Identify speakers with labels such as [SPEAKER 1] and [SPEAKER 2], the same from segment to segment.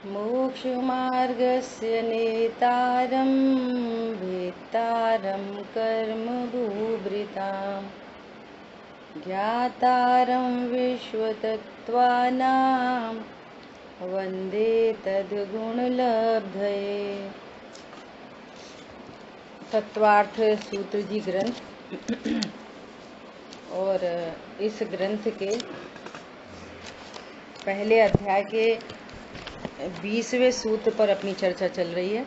[SPEAKER 1] मोक्षमार्गस्य नेतारं भेत्तारं कर्मभूभृतां ज्ञातारं विश्वतत्त्वानां वन्दे तद्गुणलब्धये। तत्वार्थ सूत्र जी ग्रंथ और इस ग्रंथ के पहले अध्याय के 20वें सूत्र पर अपनी चर्चा चल रही है।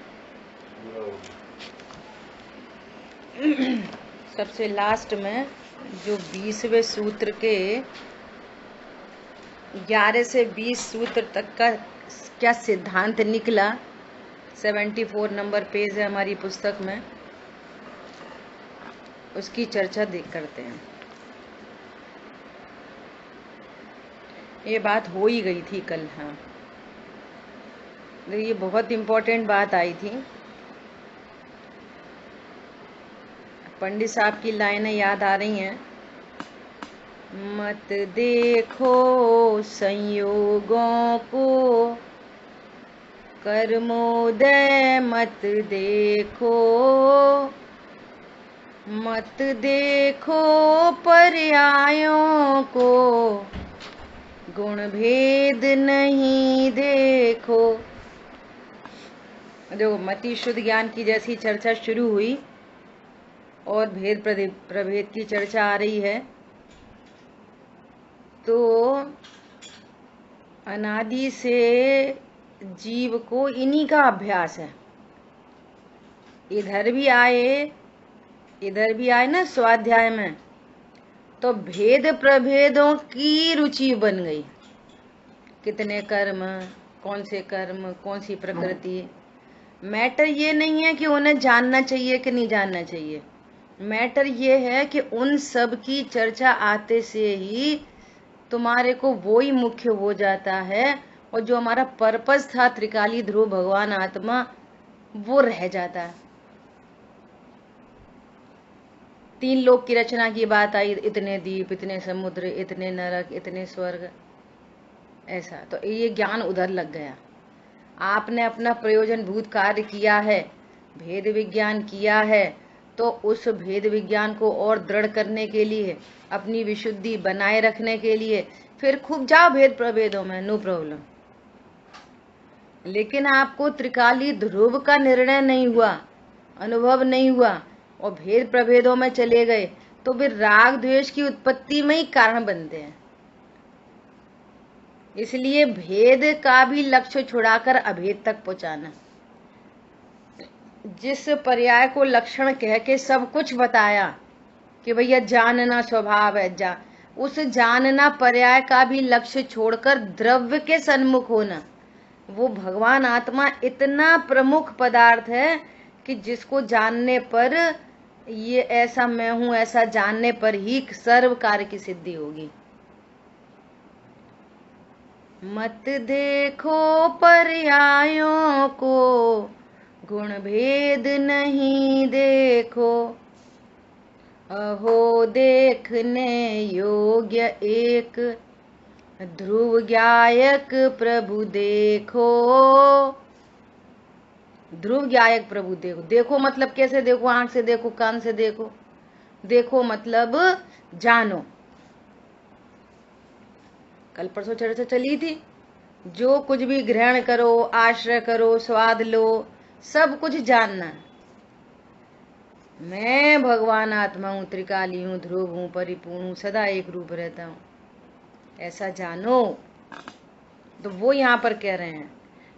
[SPEAKER 1] सबसे लास्ट में जो 20वें सूत्र के 11 से 20 सूत्र तक का क्या सिद्धांत निकला, 74 नंबर पेज है हमारी पुस्तक में, उसकी चर्चा करते हैं। ये बात हो ही गई थी कल। हाँ, ये बहुत इम्पोर्टेंट बात आई थी। पंडित साहब की लाइनें याद आ रही हैं। मत देखो संयोगों को, कर्मोदय मत देखो, मत देखो पर्यायों को, गुण भेद नहीं देखो। जो मति शुद्ध ज्ञान की जैसी चर्चा शुरू हुई और भेद प्रभेद की चर्चा आ रही है, तो अनादि से जीव को इन्हीं का अभ्यास है। इधर भी आए ना स्वाध्याय में, तो भेद प्रभेदों की रुचि बन गई। कितने कर्म, कौन से कर्म, कौन सी प्रकृति। मैटर ये नहीं है कि उन्हें जानना चाहिए कि नहीं जानना चाहिए। मैटर ये है कि उन सब की चर्चा आते से ही तुम्हारे को वो ही मुख्य हो जाता है, और जो हमारा पर्पस था त्रिकाली ध्रुव भगवान आत्मा, वो रह जाता है। 3 लोक की रचना की बात आई, इतने द्वीप, इतने समुद्र, इतने नरक, इतने स्वर्ग, ऐसा। तो ये ज्ञान उधर लग गया। आपने अपना प्रयोजन भूत कार्य किया है, भेद विज्ञान किया है, तो उस भेद विज्ञान को और दृढ़ करने के लिए, अपनी विशुद्धि बनाए रखने के लिए फिर खूब जाओ भेद प्रभेदों में, नो प्रॉब्लम। लेकिन आपको त्रिकाली ध्रुव का निर्णय नहीं हुआ, अनुभव नहीं हुआ, और भेद प्रभेदों में चले गए, तो फिर राग द्वेष की उत्पत्ति में ही कारण बनते हैं। इसलिए भेद का भी लक्ष्य छुड़ाकर अभेद तक पहुंचाना। जिस पर्याय को लक्षण कह के सब कुछ बताया कि भैया जानना स्वभाव है, उस जानना पर्याय का भी लक्ष्य छोड़कर द्रव्य के सन्मुख होना, वो भगवान आत्मा इतना प्रमुख पदार्थ है कि जिसको जानने पर, ये ऐसा मैं हूं ऐसा जानने पर ही सर्व कार्य की सिद्धि होगी। मत देखो पर्यायों को, गुण भेद नहीं देखो, अहो देखने योग्य एक ध्रुव गायक प्रभु देखो। ध्रुव गायक प्रभु देखो। देखो मतलब कैसे देखो? आंख से देखो, कान से देखो। देखो मतलब जानो। कल परसों चर्चा चली थी, जो कुछ भी ग्रहण करो, आश्रय करो, स्वाद लो, सब कुछ जानना। मैं भगवान आत्मा हूं, त्रिकाली हूं, ध्रुव हूं, परिपूर्ण हूं, सदा एक रूप रहता हूं, ऐसा जानो। तो वो यहाँ पर कह रहे हैं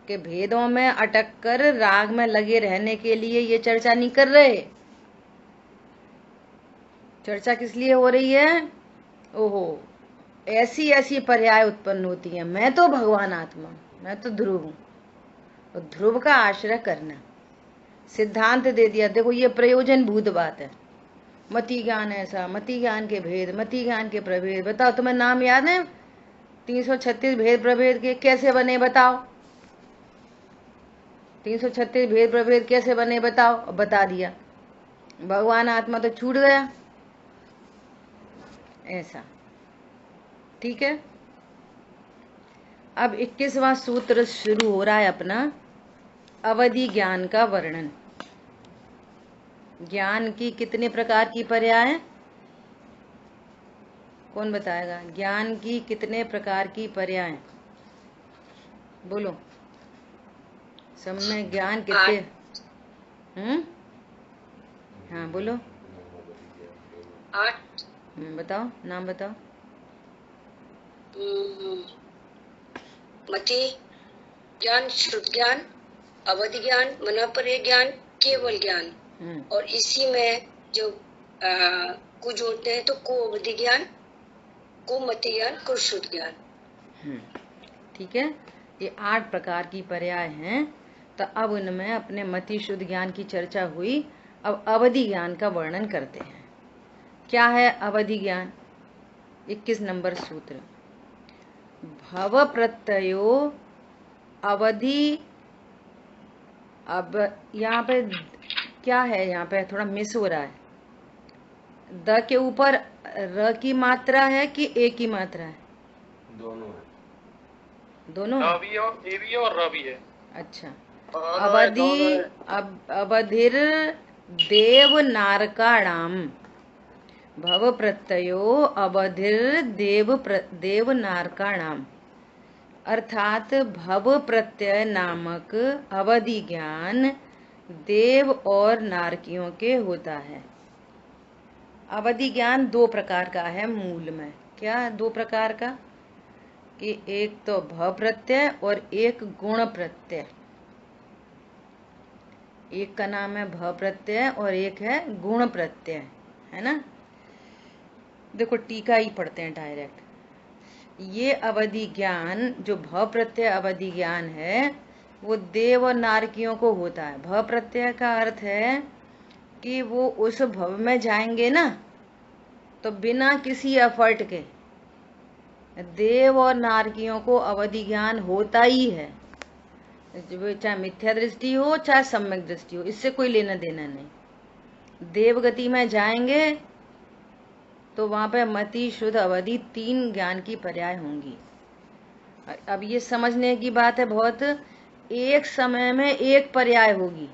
[SPEAKER 1] कि भेदों में अटक कर राग में लगे रहने के लिए ये चर्चा नहीं कर रहे। चर्चा किस लिए हो रही है? ओहो, ऐसी ऐसी पर्याय उत्पन्न होती है। मैं तो भगवान आत्मा, मैं तो ध्रुव हूं, तो ध्रुव का आश्रय करना। सिद्धांत दे दिया, देखो ये प्रयोजन भूत बात है। मति ज्ञान ऐसा, मति ज्ञान के भेद, मति ज्ञान के प्रभेद। बताओ, तुम्हें नाम याद है 336 भेद प्रभेद के? कैसे बने बताओ? 336 भेद प्रभेद कैसे बने बताओ? बता दिया। भगवान आत्मा तो छूट गया, ऐसा। ठीक है। अब 21वां सूत्र शुरू हो रहा है अपना, अवधि ज्ञान का वर्णन। ज्ञान की कितने प्रकार की पर्याय है? कौन बताएगा? ज्ञान की कितने प्रकार की पर्याय? बोलो, सब में ज्ञान कितने? हाँ बोलो।
[SPEAKER 2] 8।
[SPEAKER 1] बताओ, नाम बताओ।
[SPEAKER 2] मति ज्ञान, श्रुत ज्ञान, अवधि ज्ञान, मनोपर्य ज्ञान, केवल ज्ञान। और इसी में जो को जोड़ते हैं तो को अवधि ज्ञान, को मति ज्ञान, को श्रुत ज्ञान।
[SPEAKER 1] ठीक है, ये 8 प्रकार की पर्याय हैं। तो अब उनमें अपने मति शुद्ध ज्ञान की चर्चा हुई। अब अवधि ज्ञान का वर्णन करते हैं। क्या है अवधि ज्ञान? 21 नंबर सूत्र, भव प्रत्ययो अवधि। अब यहाँ पे क्या है? यहाँ पे थोड़ा मिस हो रहा है। द के ऊपर र की मात्रा है कि ए की मात्रा है?
[SPEAKER 3] दोनों है।
[SPEAKER 1] दोनों
[SPEAKER 3] ए भी और र भी है।
[SPEAKER 1] अच्छा, अवधि अवधिर देव नारकाणाम, भव प्रत्ययो अवधिर देव नारकाणाम। अर्थात भव प्रत्यय नामक अवधि ज्ञान देव और नारकियों के होता है। अवधि ज्ञान 2 प्रकार का है मूल में। क्या 2 प्रकार का? कि एक तो भव प्रत्यय और एक गुण प्रत्यय। एक का नाम है भव प्रत्यय और एक है गुण प्रत्यय, है ना। देखो टीका ही पढ़ते हैं डायरेक्ट। ये अवधि ज्ञान जो भव प्रत्यय अवधि ज्ञान है वो देव और नारकियों को होता है। भव प्रत्यय का अर्थ है कि वो उस भव में जाएंगे ना तो बिना किसी एफर्ट के देव और नारकियों को अवधि ज्ञान होता ही है। चाहे मिथ्या दृष्टि हो चाहे सम्यक दृष्टि हो, इससे कोई लेना देना नहीं। देवगति में जाएंगे तो वहां पे मति शुद्ध अवधि 3 ज्ञान की पर्याय होंगी। अब ये समझने की बात है बहुत, एक समय में एक पर्याय होगी।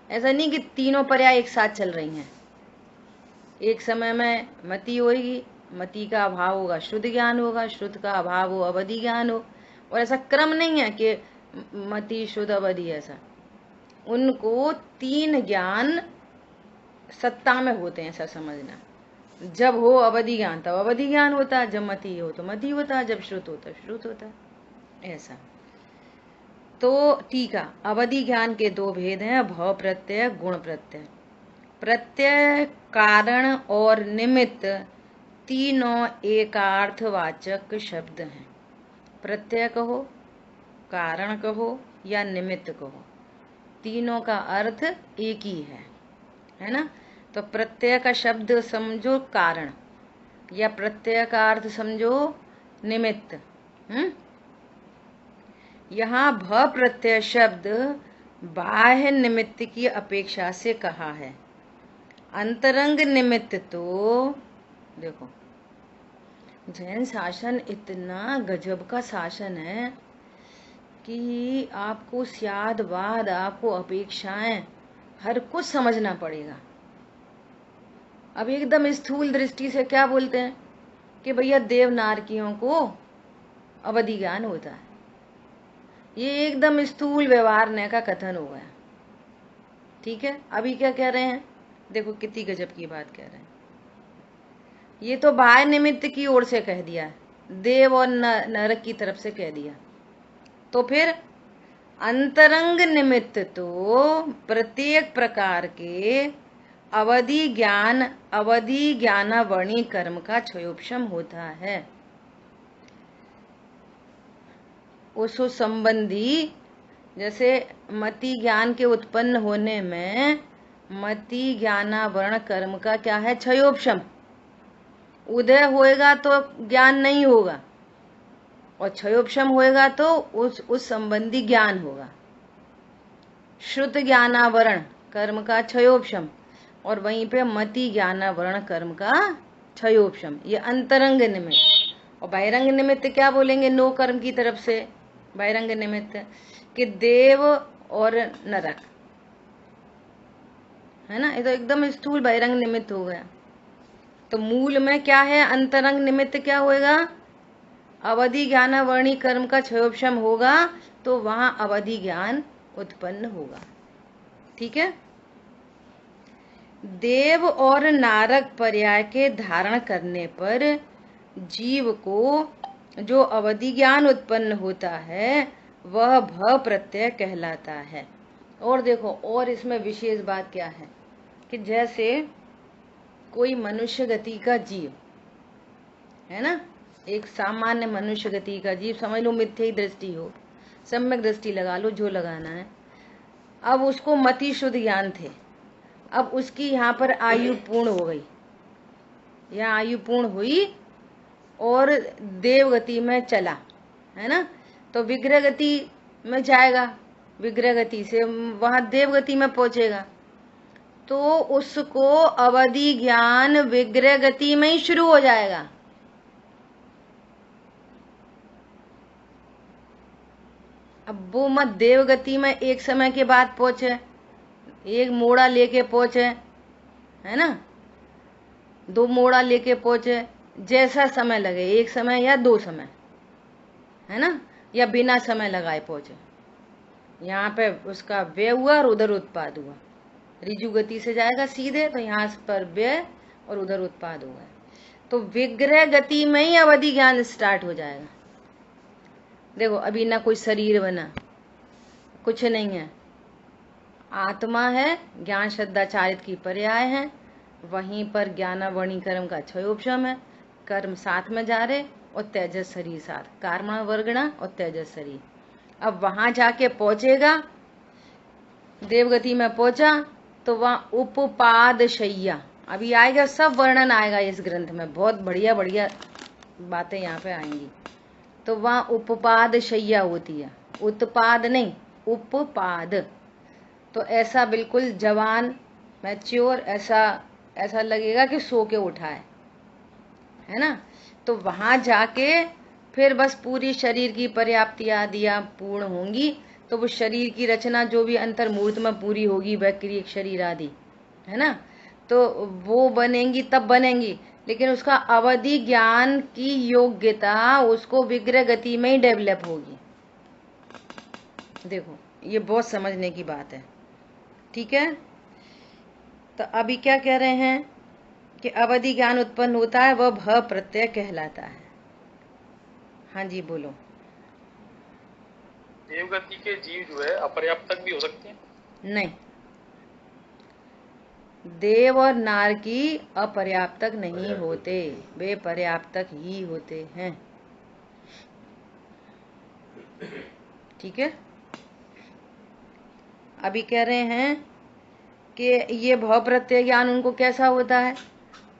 [SPEAKER 1] ऐसा नहीं कि तीनों पर्याय एक साथ चल रही हैं। एक समय में मति होगी, मति का अभाव होगा शुद्ध ज्ञान होगा, शुद्ध का अभाव हो अवधि ज्ञान हो। और ऐसा क्रम नहीं है कि मति शुद्ध अवधि, ऐसा। उनको 3 ज्ञान सत्ता में होते हैं, ऐसा समझना। जब हो अवधि ज्ञान तब अवधि ज्ञान होता है, जब मति हो तो मति होता है, जब श्रुत होता है श्रुत होता है, ऐसा। तो ठीक है, अवधि ज्ञान के 2 भेद हैं, भव प्रत्यय गुण प्रत्यय। प्रत्यय कारण और निमित्त तीनों एकार्थवाचक शब्द हैं। प्रत्यय कहो, कारण कहो या निमित्त कहो, तीनों का अर्थ एक ही है ना। तो प्रत्यय का शब्द समझो कारण, या प्रत्यय का अर्थ समझो निमित्त। यहाँ भ प्रत्यय शब्द बाह्य निमित्त की अपेक्षा से कहा है। अंतरंग निमित्त तो देखो, जैन शासन इतना गजब का शासन है कि आपको स्याद वाद, आपको अपेक्षाएं, हर कुछ समझना पड़ेगा। अब एकदम स्थूल दृष्टि से क्या बोलते हैं कि भैया देव नारकियों को अवधि ज्ञान होता है। ये एकदम स्थूल व्यवहार का कथन हो गया। ठीक है, अभी क्या कह रहे हैं? देखो कितनी गजब की बात कह रहे हैं। ये तो बाह्य निमित्त की ओर से कह दिया, देव और नरक की तरफ से कह दिया। तो फिर अंतरंग निमित्त तो प्रत्येक प्रकार के अवधि ज्ञानावरणी कर्म का क्षयोपशम होता है। उस संबंधी, जैसे मति ज्ञान के उत्पन्न होने में मति ज्ञानावरण कर्म का क्या है? क्षयोपशम। उदय होएगा तो ज्ञान नहीं होगा, और क्षयोपशम होएगा तो उस संबंधी ज्ञान होगा। श्रुत ज्ञानावरण कर्म का क्षयोपशम, और वहीं पे मति ज्ञानावरण कर्म का क्षयोपशम। ये अंतरंग निमित्त। और बहिरंग निमित्त क्या बोलेंगे? नो कर्म की तरफ से बहिरंग निमित्त कि देव और नरक, है ना। ये तो एकदम स्थूल बहिरंग निमित्त हो गया। तो मूल में क्या है? अंतरंग निमित्त क्या होएगा? अवधि ज्ञान वर्णी कर्म का क्षयोपशम होगा तो वहां अवधि ज्ञान उत्पन्न होगा। ठीक है। देव और नारक पर्याय के धारण करने पर जीव को जो अवधि ज्ञान उत्पन्न होता है वह भ प्रत्यय कहलाता है। और देखो, और इसमें विशेष बात क्या है कि जैसे कोई मनुष्य गति का जीव है ना, एक सामान्य मनुष्य गति का जीव, समझ लो मिथ्या दृष्टि हो, सम्यक दृष्टि लगा लो, जो लगाना है। अब उसको मति शुद्ध ज्ञान थे, अब उसकी यहाँ पर आयु पूर्ण हो गई, यहाँ आयु पूर्ण हुई और देवगति में चला, है ना। तो विग्रह गति में जाएगा, विग्रह गति से वहां देवगति में पहुंचेगा, तो उसको अवधि ज्ञान विग्रह गति में ही शुरू हो जाएगा। अब वो मत देवगति में एक समय के बाद पहुंचे, एक मोड़ा लेके पहुंचे, है ना, 2 मोड़ा लेके पहुंचे, जैसा समय लगे, 1 समय या 2 समय, है ना, या बिना समय लगाए पहुंचे। यहाँ पे उसका व्यय हुआ और उधर उत्पाद हुआ, रिजु गति से जाएगा सीधे, तो यहाँ पर व्यय और उधर उत्पाद होगा। तो विग्रह गति में ही अवधि ज्ञान स्टार्ट हो जाएगा। देखो अभी ना कोई शरीर बना, कुछ नहीं है, आत्मा है, ज्ञान श्रद्धाचारित की पर्याय है, वहीं पर ज्ञानावर्णी कर्म का क्षयोपशम है, कर्म साथ में जा रहे और तेजस शरीर साथ, कार्मण वर्गणा और तेजस शरीर। अब वहां जाके पहुंचेगा, देवगति में पहुंचा तो वहां उपपाद शैया, अभी आएगा, सब वर्णन आएगा इस ग्रंथ में, बहुत बढ़िया बढ़िया बातें यहाँ पे आएंगी। तो वहां उपपाद शैया होती है, उत्पाद नहीं, उपपाद। तो ऐसा बिल्कुल जवान मैच्योर, ऐसा लगेगा कि सो के उठा है ना। तो वहां जाके फिर बस पूरी शरीर की पर्याप्ति आदियां पूर्ण होंगी, तो वो शरीर की रचना जो भी अंतर्मूर्त में पूरी होगी, वैक्रिक शरीर आदि, है ना, तो वो बनेंगी, तब बनेंगी। लेकिन उसका अवधि ज्ञान की योग्यता उसको विग्रह गति में ही डेवलप होगी। देखो ये बहुत समझने की बात है। ठीक है। तो अभी क्या कह रहे हैं कि अवधि ज्ञान उत्पन्न होता है, वह भ प्रत्यय कहलाता है। हाँ जी बोलो।
[SPEAKER 3] देवगति के जीव जो है अपर्याप्तक भी हो सकते हैं?
[SPEAKER 1] नहीं, देव और नार की अपर्याप्तक नहीं होते, वे पर्याप्तक ही होते हैं। ठीक है। अभी कह रहे हैं कि ये भव प्रत्यय ज्ञान उनको कैसा होता है,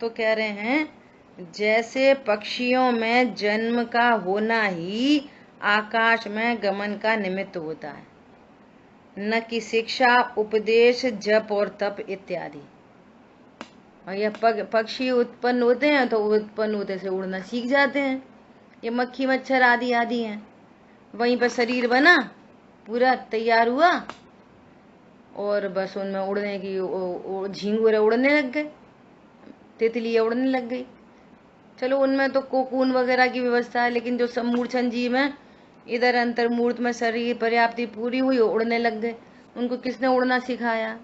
[SPEAKER 1] तो कह रहे हैं जैसे पक्षियों में जन्म का होना ही आकाश में गमन का निमित्त होता है, न कि शिक्षा, उपदेश, जप और तप इत्यादि। और ये पक्षी उत्पन्न होते हैं तो उत्पन्न होते से उड़ना सीख जाते हैं, ये मक्खी मच्छर आदि आदि हैं, वहीं पर शरीर बना, पूरा तैयार हुआ और बस उनमें उड़ने की, झींगुर उड़ने लग गए, तितली उड़ने लग गई। चलो उनमें तो कोकून वगैरह की व्यवस्था है, लेकिन जो सम्मूर्छन जीव है, इधर अंतर्मूर्त में शरीर पर्याप्ति पूरी हुई, उड़ने लग गए, उनको किसने उड़ना सिखाया?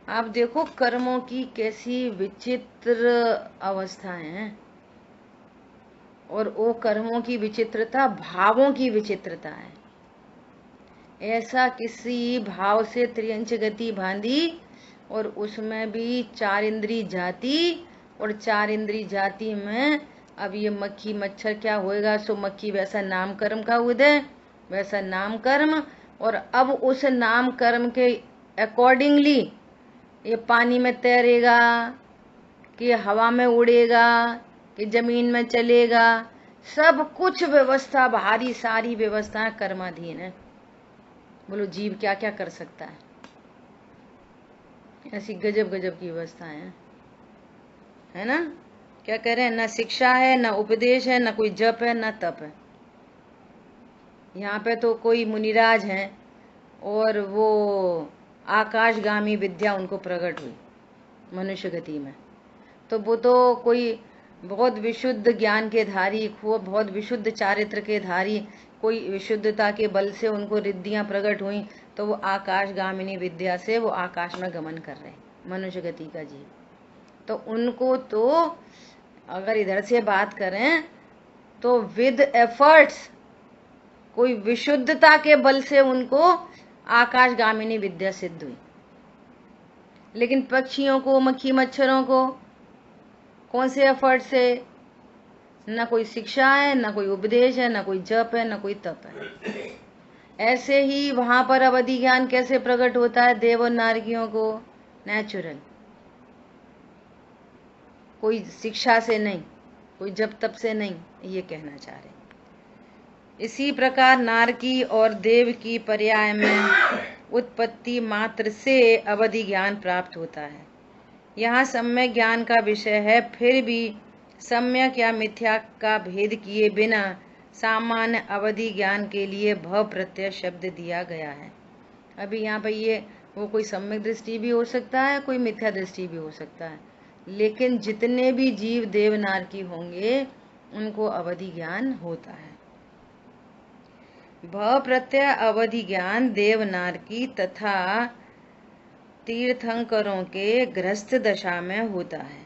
[SPEAKER 1] आप देखो कर्मों की कैसी विचित्र अवस्थाएं हैं, और वो कर्मों की विचित्रता भावों की विचित्रता है। ऐसा किसी भाव से त्रियंच गति बांधी और उसमें भी 4 इंद्री जाति, और 4 इंद्री जाति में अब ये मक्खी मच्छर क्या होएगा, सो मक्खी वैसा नाम कर्म का उदय, वैसा नाम कर्म, और अब उस नाम कर्म के अकॉर्डिंगली ये पानी में तैरेगा कि हवा में उड़ेगा कि जमीन में चलेगा, सब कुछ व्यवस्था, भारी सारी व्यवस्थाएं कर्माधीन है। बोलो जीव क्या क्या कर सकता है, ऐसी गजब गजब की व्यवस्थाएं हैं, है ना। क्या कह रहे हैं? ना शिक्षा है, ना उपदेश है, ना कोई जप है, ना तप है। यहाँ पे तो कोई मुनिराज हैं और वो आकाशगामी विद्या उनको प्रकट हुई मनुष्य गति में, तो वो तो कोई बहुत विशुद्ध ज्ञान के धारी, खूब बहुत विशुद्ध चारित्र के धारी, कोई विशुद्धता के बल से उनको रिद्धियां प्रकट हुई, तो वो आकाशगामिनी विद्या से वो आकाश में गमन कर रहे हैं मनुष्य गति का जीव। तो उनको तो अगर इधर से बात करें तो विद एफर्ट्स, कोई विशुद्धता के बल से उनको आकाशगामिनी विद्या सिद्ध हुई। लेकिन पक्षियों को, मक्खी मच्छरों को कौन से एफर्ट से? ना कोई शिक्षा है, ना कोई उपदेश है, ना कोई जप है, ना कोई तप है। ऐसे ही वहां पर अवधि ज्ञान कैसे प्रकट होता है देव और नारकियों को? नेचुरल, कोई शिक्षा से नहीं, कोई जप तप से नहीं, ये कहना चाह रहे। इसी प्रकार नारकी और देव की पर्याय में उत्पत्ति मात्र से अवधि ज्ञान प्राप्त होता है। यहाँ सम्यक ज्ञान का विषय है, फिर भी सम्यक या मिथ्या का भेद किए बिना सामान्य अवधि ज्ञान के लिए भव प्रत्यय शब्द दिया गया है। अभी यहाँ पर ये वो कोई सम्यक दृष्टि भी हो सकता है, कोई मिथ्या दृष्टि भी हो सकता है, लेकिन जितने भी जीव देव नारकी होंगे उनको अवधि ज्ञान होता है। भव प्रत्यय अवधि ज्ञान देव नारकी तथा तीर्थंकरों के गृहस्थ दशा में होता है।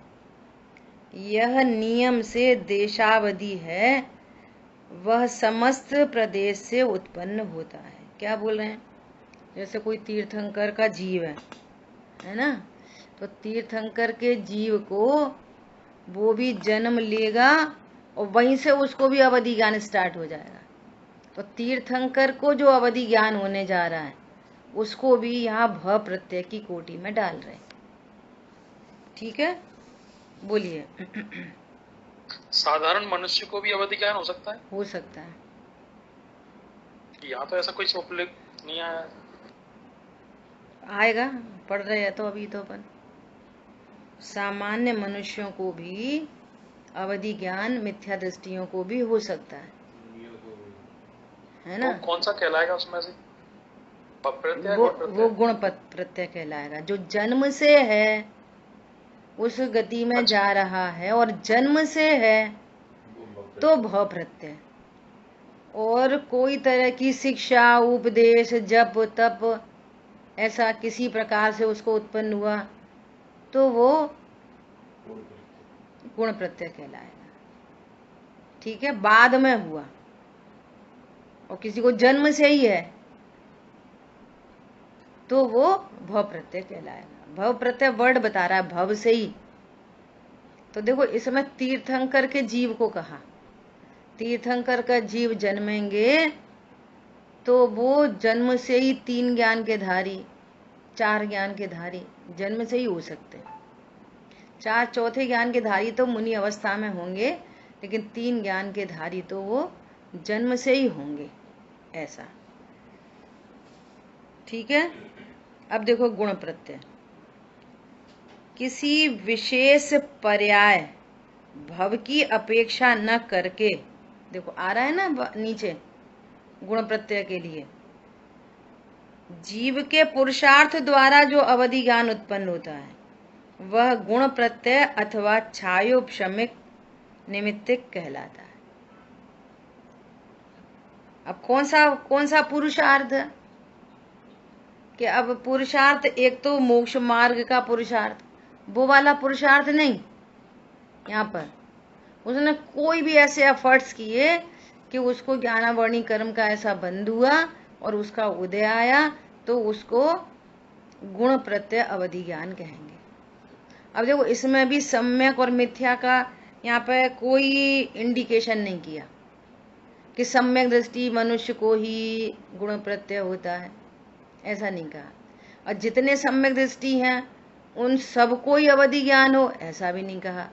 [SPEAKER 1] यह नियम से देशावधि है, वह समस्त प्रदेश से उत्पन्न होता है। क्या बोल रहे हैं? जैसे कोई तीर्थंकर का जीव है ना, तो तीर्थंकर के जीव को वो भी जन्म लेगा और वहीं से उसको भी अवधि ज्ञान स्टार्ट हो जाएगा। तो तीर्थंकर को जो अवधि ज्ञान होने जा रहा है उसको भी यहाँ भ प्रत्यय की कोटि में डाल रहे। ठीक है, बोलिए।
[SPEAKER 3] साधारण मनुष्य को भी अवधि ज्ञान हो सकता है?
[SPEAKER 1] हो सकता है।
[SPEAKER 3] यहाँ तो ऐसा कोई उल्लेख नहीं आया।
[SPEAKER 1] आएगा, पढ़ रहे हैं तो अभी तो अपन। सामान्य मनुष्यों को भी अवधि ज्ञान मिथ्या दृष्टियों को भी हो सकता है ना?
[SPEAKER 3] तो कौन सा कहलाएगा उसमें से?
[SPEAKER 1] वो गुण प्रत्यय कहलाएगा। जो जन्म से है, उस गति में जा रहा है और जन्म से है तो भव प्रत्यय। और कोई तरह की शिक्षा, उपदेश, जप तप ऐसा किसी प्रकार से उसको उत्पन्न हुआ तो वो गुण प्रत्यय कहलाएगा। ठीक है, बाद में हुआ और किसी को जन्म से ही है तो वो भव प्रत्यय कहलाएगा। भव प्रत्यय वर्ड बता रहा है, भव से ही। तो देखो इसमें तीर्थंकर के जीव को कहा, तीर्थंकर का जीव जन्मेंगे तो वो जन्म से ही 3 ज्ञान के धारी, 4 ज्ञान के धारी जन्म से ही हो सकते हैं। 4 चौथे ज्ञान के धारी तो मुनि अवस्था में होंगे, लेकिन 3 ज्ञान के धारी तो वो जन्म से ही होंगे, ऐसा। ठीक है, अब देखो गुण प्रत्यय। किसी विशेष पर्याय भव की अपेक्षा न करके, देखो आ रहा है ना नीचे गुण प्रत्यय के लिए, जीव के पुरुषार्थ द्वारा जो अवधि ज्ञान उत्पन्न होता है वह गुण प्रत्यय अथवा छायोपशमिक निमित्तिक कहलाता है। अब कौन सा पुरुषार्थ? कि अब पुरुषार्थ एक तो मोक्ष मार्ग का पुरुषार्थ, वो वाला पुरुषार्थ नहीं। यहाँ पर उसने कोई भी ऐसे एफर्ट्स किए कि उसको ज्ञानावर्णी कर्म का ऐसा बंध हुआ और उसका उदय आया, तो उसको गुण प्रत्यय अवधि ज्ञान कहेंगे। अब देखो इसमें भी सम्यक और मिथ्या का यहाँ पे कोई इंडिकेशन नहीं किया कि सम्यक दृष्टि मनुष्य को ही गुण प्रत्यय होता है, ऐसा नहीं कहा। और जितने सम्यक दृष्टि हैं उन सबको ही अवधि ज्ञान हो, ऐसा भी नहीं कहा।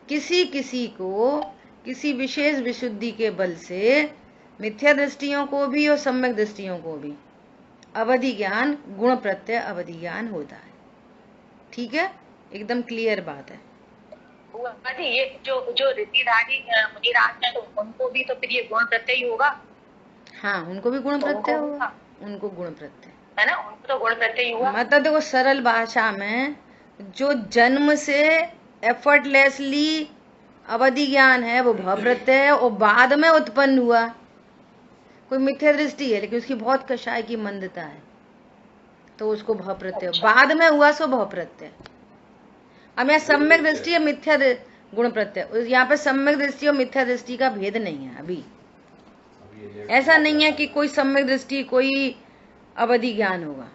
[SPEAKER 1] किसी किसी को किसी विशेष विशुद्धि के बल से मिथ्या दृष्टियों को भी और सम्यक दृष्टियों को भी अवधि ज्ञान, गुण प्रत्यय अवधि ज्ञान होता है। ठीक है, एकदम क्लियर बात है।
[SPEAKER 3] तो
[SPEAKER 4] बुआ जी ये जो जो ऋषिधारी मुनिराज हैं तो उनको भी तो फिर ये गुण प्रत्यय ही होगा।
[SPEAKER 1] हाँ, उनको भी गुण प्रत्यय होगा, उनको गुण प्रत्यय
[SPEAKER 4] है ना, उनको तो गुण प्रत्यय ही हुआ।
[SPEAKER 1] मतलब देखो सरल भाषा में जो जन्म से एफर्टलेसली अवधि ज्ञान है वो भव प्रत्यय है, और बाद में उत्पन्न हुआ कोई मिथ्या दृष्टि है लेकिन उसकी बहुत कषाय की मंदता है तो उसको भव प्रत्यय।
[SPEAKER 4] अच्छा।
[SPEAKER 1] बाद में हुआ सो भव प्रत्यय। अब यहाँ सम्यक दृष्टि है मिथ्या गुण प्रत्यय, यहाँ पे सम्यक दृष्टि और मिथ्या दृष्टि का भेद नहीं है। अभी ऐसा नहीं है कि कोई सम्यक दृष्टि कोई अवधि ज्ञान होगा,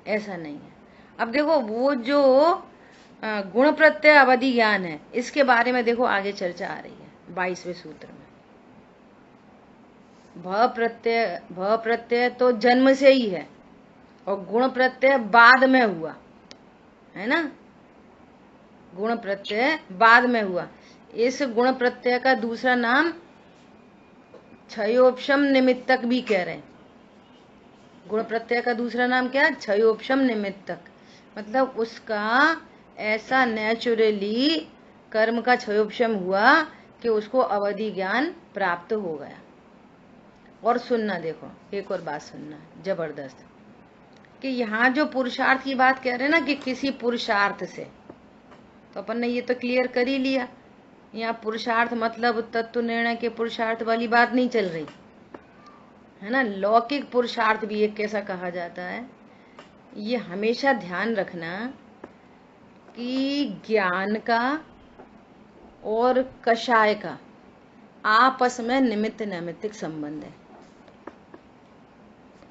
[SPEAKER 1] ऐसा नहीं है। अब देखो वो जो गुण प्रत्यय अवधि ज्ञान है इसके बारे में देखो आगे चर्चा आ रही है 22वें सूत्र में। भव प्रत्यय तो जन्म से ही है और गुण प्रत्यय बाद में हुआ है ना, गुण प्रत्यय बाद में हुआ। इस गुण प्रत्यय का दूसरा नाम क्षयोपशम निमित्तक भी कह रहे हैं। गुण प्रत्यय का दूसरा नाम क्या है? क्षयोपशम निमित्तक, मतलब उसका ऐसा नेचुरली कर्म का क्षयोपशम हुआ कि उसको अवधि ज्ञान प्राप्त हो गया। और सुनना, देखो एक और बात सुनना जबरदस्त, कि यहाँ जो पुरुषार्थ की बात कह रहे हैं ना कि किसी पुरुषार्थ से, तो अपन ने ये तो क्लियर कर ही लिया। यहाँ पुरुषार्थ मतलब तत्व निर्णय के पुरुषार्थ वाली बात नहीं चल रही है ना। लौकिक पुरुषार्थ भी एक कैसा कहा जाता है, ये हमेशा ध्यान रखना कि ज्ञान का और कषाय का आपस में निमित्त नैमित्तिक संबंध है।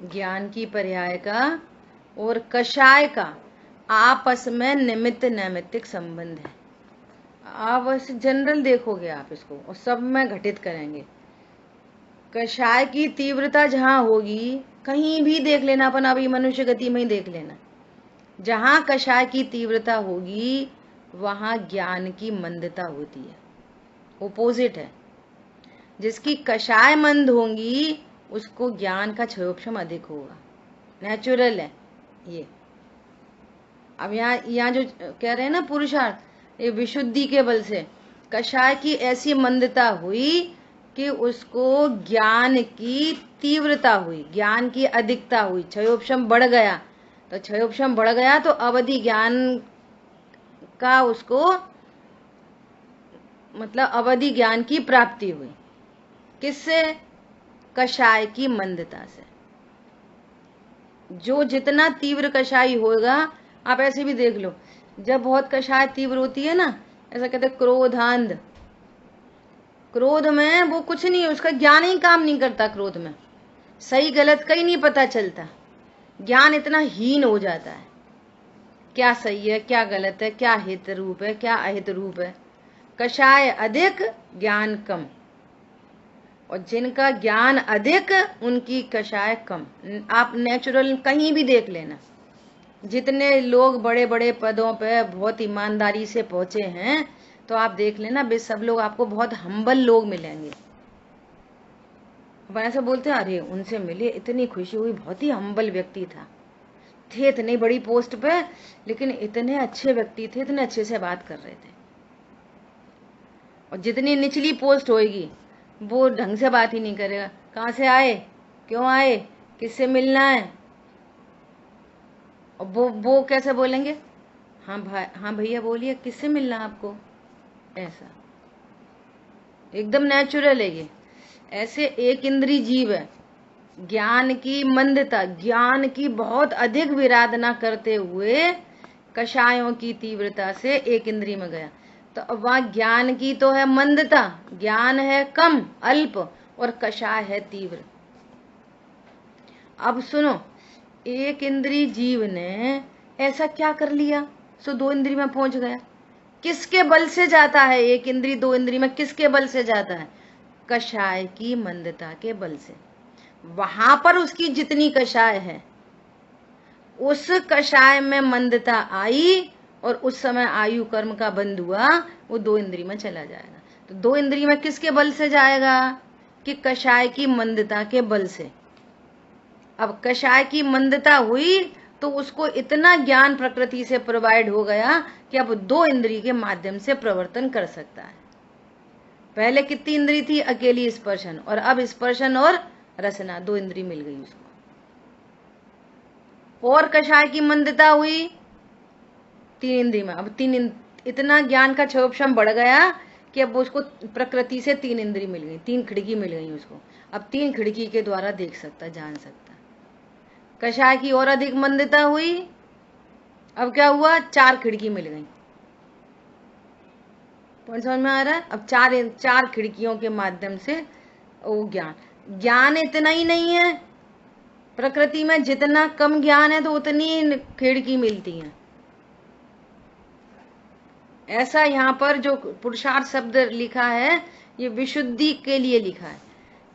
[SPEAKER 1] ज्ञान की पर्याय का और कषाय का आपस में निमित्त नैमित्तिक संबंध है। आप वैसे जनरल देखोगे आप इसको और सब में घटित करेंगे। कषाय की तीव्रता जहां होगी, कहीं भी देख लेना, अपन अभी मनुष्य गति में ही देख लेना, जहां कषाय की तीव्रता होगी वहां ज्ञान की मंदता होती है। ओपोजिट है, जिसकी कषाय मंद होंगी उसको ज्ञान का क्षयोपशम अधिक होगा, नेचुरल है ये। अब यहाँ जो कह रहे हैं ना पुरुषार्थ, ये विशुद्धि के बल से कषाय की ऐसी मंदता हुई कि उसको ज्ञान की तीव्रता हुई, ज्ञान की अधिकता हुई, क्षयोपशम बढ़ गया। तो क्षयोपशम बढ़ गया तो अवधि ज्ञान का उसको मतलब अवधि ज्ञान की प्राप्ति हुई। किससे? कषाय की मंदता से। जो जितना तीव्र कषाय होगा, आप ऐसे भी देख लो, जब बहुत कषाय तीव्र होती है ना, ऐसा कहते हैं क्रोधांध, क्रोध में वो कुछ नहीं, उसका ज्ञान ही काम नहीं करता। क्रोध में सही गलत का ही नहीं पता चलता, ज्ञान इतना हीन हो जाता है, क्या सही है क्या गलत है, क्या हित रूप है क्या अहित रूप है। कषाय अधिक ज्ञान कम, और जिनका ज्ञान अधिक उनकी कषाय कम। आप नेचुरल कहीं भी देख लेना, जितने लोग बड़े बड़े पदों पे बहुत ईमानदारी से पहुंचे हैं, तो आप देख लेना वे सब लोग आपको बहुत हम्बल लोग मिलेंगे। ऐसे बोलते हैं अरे उनसे मिले इतनी खुशी हुई, बहुत ही हम्बल व्यक्ति था, थे इतनी बड़ी पोस्ट पे लेकिन इतने अच्छे व्यक्ति थे, इतने अच्छे से बात कर रहे थे। और जितनी निचली पोस्ट होगी वो ढंग से बात ही नहीं करेगा, कहाँ से आए, क्यों आए, किससे मिलना है। और वो कैसे बोलेंगे, हाँ भाई हाँ भैया बोलिए किससे मिलना आपको, ऐसा एकदम नेचुरल है ये। ऐसे एक इंद्री जीव है, ज्ञान की मंदता, ज्ञान की बहुत अधिक विराधना करते हुए कषायों की तीव्रता से एक इंद्री में गया। तो वहां ज्ञान की तो है मंदता, ज्ञान है कम अल्प और कषाय है तीव्र। अब सुनो, एक इंद्री जीव ने ऐसा क्या कर लिया सो दो इंद्री में पहुंच गया। किसके बल से जाता है एक इंद्री दो इंद्री में, किसके बल से जाता है? कषाय की मंदता के बल से। वहां पर उसकी जितनी कषाय है, उस कषाय में मंदता आई और उस समय आयु कर्म का बंध हुआ, वो दो इंद्री में चला जाएगा। तो दो इंद्री में किसके बल से जाएगा? कि कषाय की मंदता के बल से। अब कषाय की मंदता हुई तो उसको इतना ज्ञान प्रकृति से प्रोवाइड हो गया कि अब 2 इंद्रिय के माध्यम से प्रवर्तन कर सकता है। पहले कितनी इंद्री थी? अकेली स्पर्शन, और अब स्पर्शन और रसना 2 इंद्री मिल गई उसको। और कषाय की मंदता हुई 3 इंद्री में, अब इतना ज्ञान का क्षोभक्षम बढ़ गया कि अब उसको प्रकृति से 3 इंद्री मिल गई, 3 खिड़की मिल गई उसको। अब 3 खिड़की के द्वारा देख सकता, जान सकता। कषाय की और अधिक मंदता हुई, अब क्या हुआ? 4 खिड़की मिल गई। पॉइंट समझ में आ रहा है? अब 4 खिड़कियों के माध्यम से वो ज्ञान इतना ही नहीं है प्रकृति में, जितना कम ज्ञान है तो उतनी खिड़की मिलती है। ऐसा यहाँ पर जो पुरुषार्थ शब्द लिखा है ये विशुद्धि के लिए लिखा है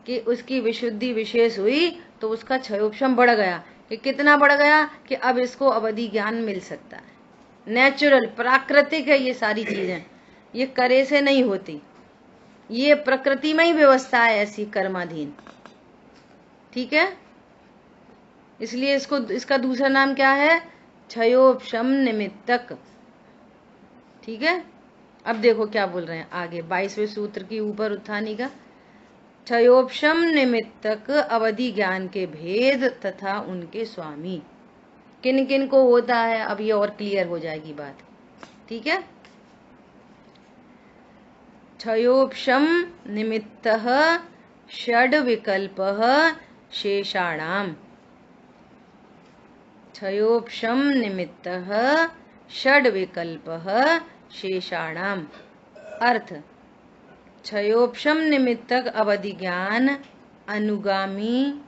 [SPEAKER 1] कि उसकी विशुद्धि विशेष हुई तो उसका क्षयोपशम बढ़ गया। कि कितना बढ़ गया? कि अब इसको अवधि ज्ञान मिल सकता है। नेचुरल, प्राकृतिक है ये सारी चीजें, ये करे से नहीं होती, ये प्रकृति में ही व्यवस्था है ऐसी कर्माधीन। ठीक है, इसलिए इसका दूसरा नाम क्या है? क्षयोपशम निमित्तक। ठीक है, अब देखो क्या बोल रहे हैं आगे 22वें सूत्र की ऊपर उत्थानी का। क्षयोपशम निमित्तक अवधि ज्ञान के भेद तथा उनके स्वामी किन किन को होता है, अब ये और क्लियर हो जाएगी बात। ठीक है, क्षयोपशम निमित्तः षड विकल्पः शेषाणाम। क्षयोपशम निमित्तः षड विकल्पः शेषाणाम। अर्थ, क्षयोपशम निमित्तक अवधि ज्ञान अनुगामी,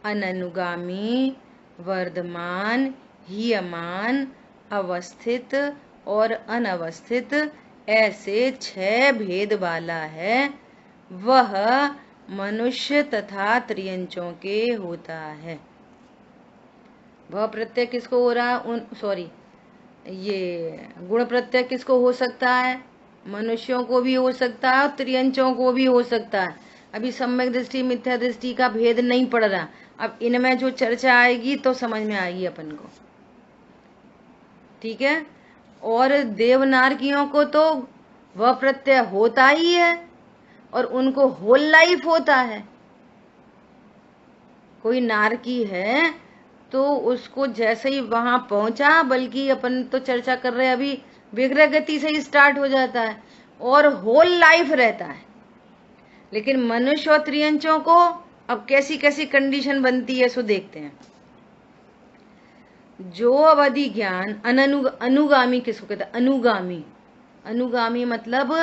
[SPEAKER 1] अननुगामी, वर्धमान, हीयमान, अवस्थित और अनवस्थित ऐसे 6 भेद वाला है। वह मनुष्य तथा त्रियंचों के होता है। वह प्रत्यय किसको हो रहा? ये गुण प्रत्यय किसको हो सकता है? मनुष्यों को भी हो सकता है और त्रियंचों को भी हो सकता है। अभी सम्यक दृष्टि मिथ्या दृष्टि का भेद नहीं पड़ रहा, अब इनमें जो चर्चा आएगी तो समझ में आएगी अपन को। ठीक है, और देवनारकियों को तो वह प्रत्यय होता ही है और उनको होल लाइफ होता है। कोई नारकी है तो उसको जैसे ही वहां पहुंचा, बल्कि अपन तो चर्चा कर रहे हैं अभी, विग्रह गति से ही स्टार्ट हो जाता है और होल लाइफ रहता है। लेकिन मनुष्य और त्रियंचों को अब कैसी कैसी कंडीशन बनती है सो देखते हैं। जो अवधि ज्ञान अनुगामी किसको कहते हैं? अनुगामी, अनुगामी मतलब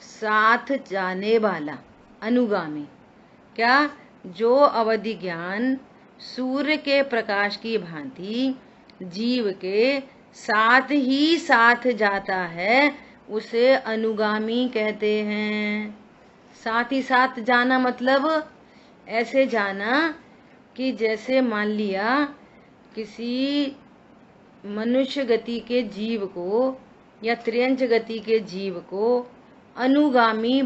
[SPEAKER 1] साथ जाने वाला। अनुगामी क्या? जो अवधि ज्ञान सूर्य के प्रकाश की भांति जीव के साथ ही साथ जाता है उसे अनुगामी कहते हैं। साथ ही साथ जाना मतलब ऐसे जाना कि जैसे मान लिया किसी मनुष्य गति के जीव को या त्रियंच गति के जीव को अनुगामी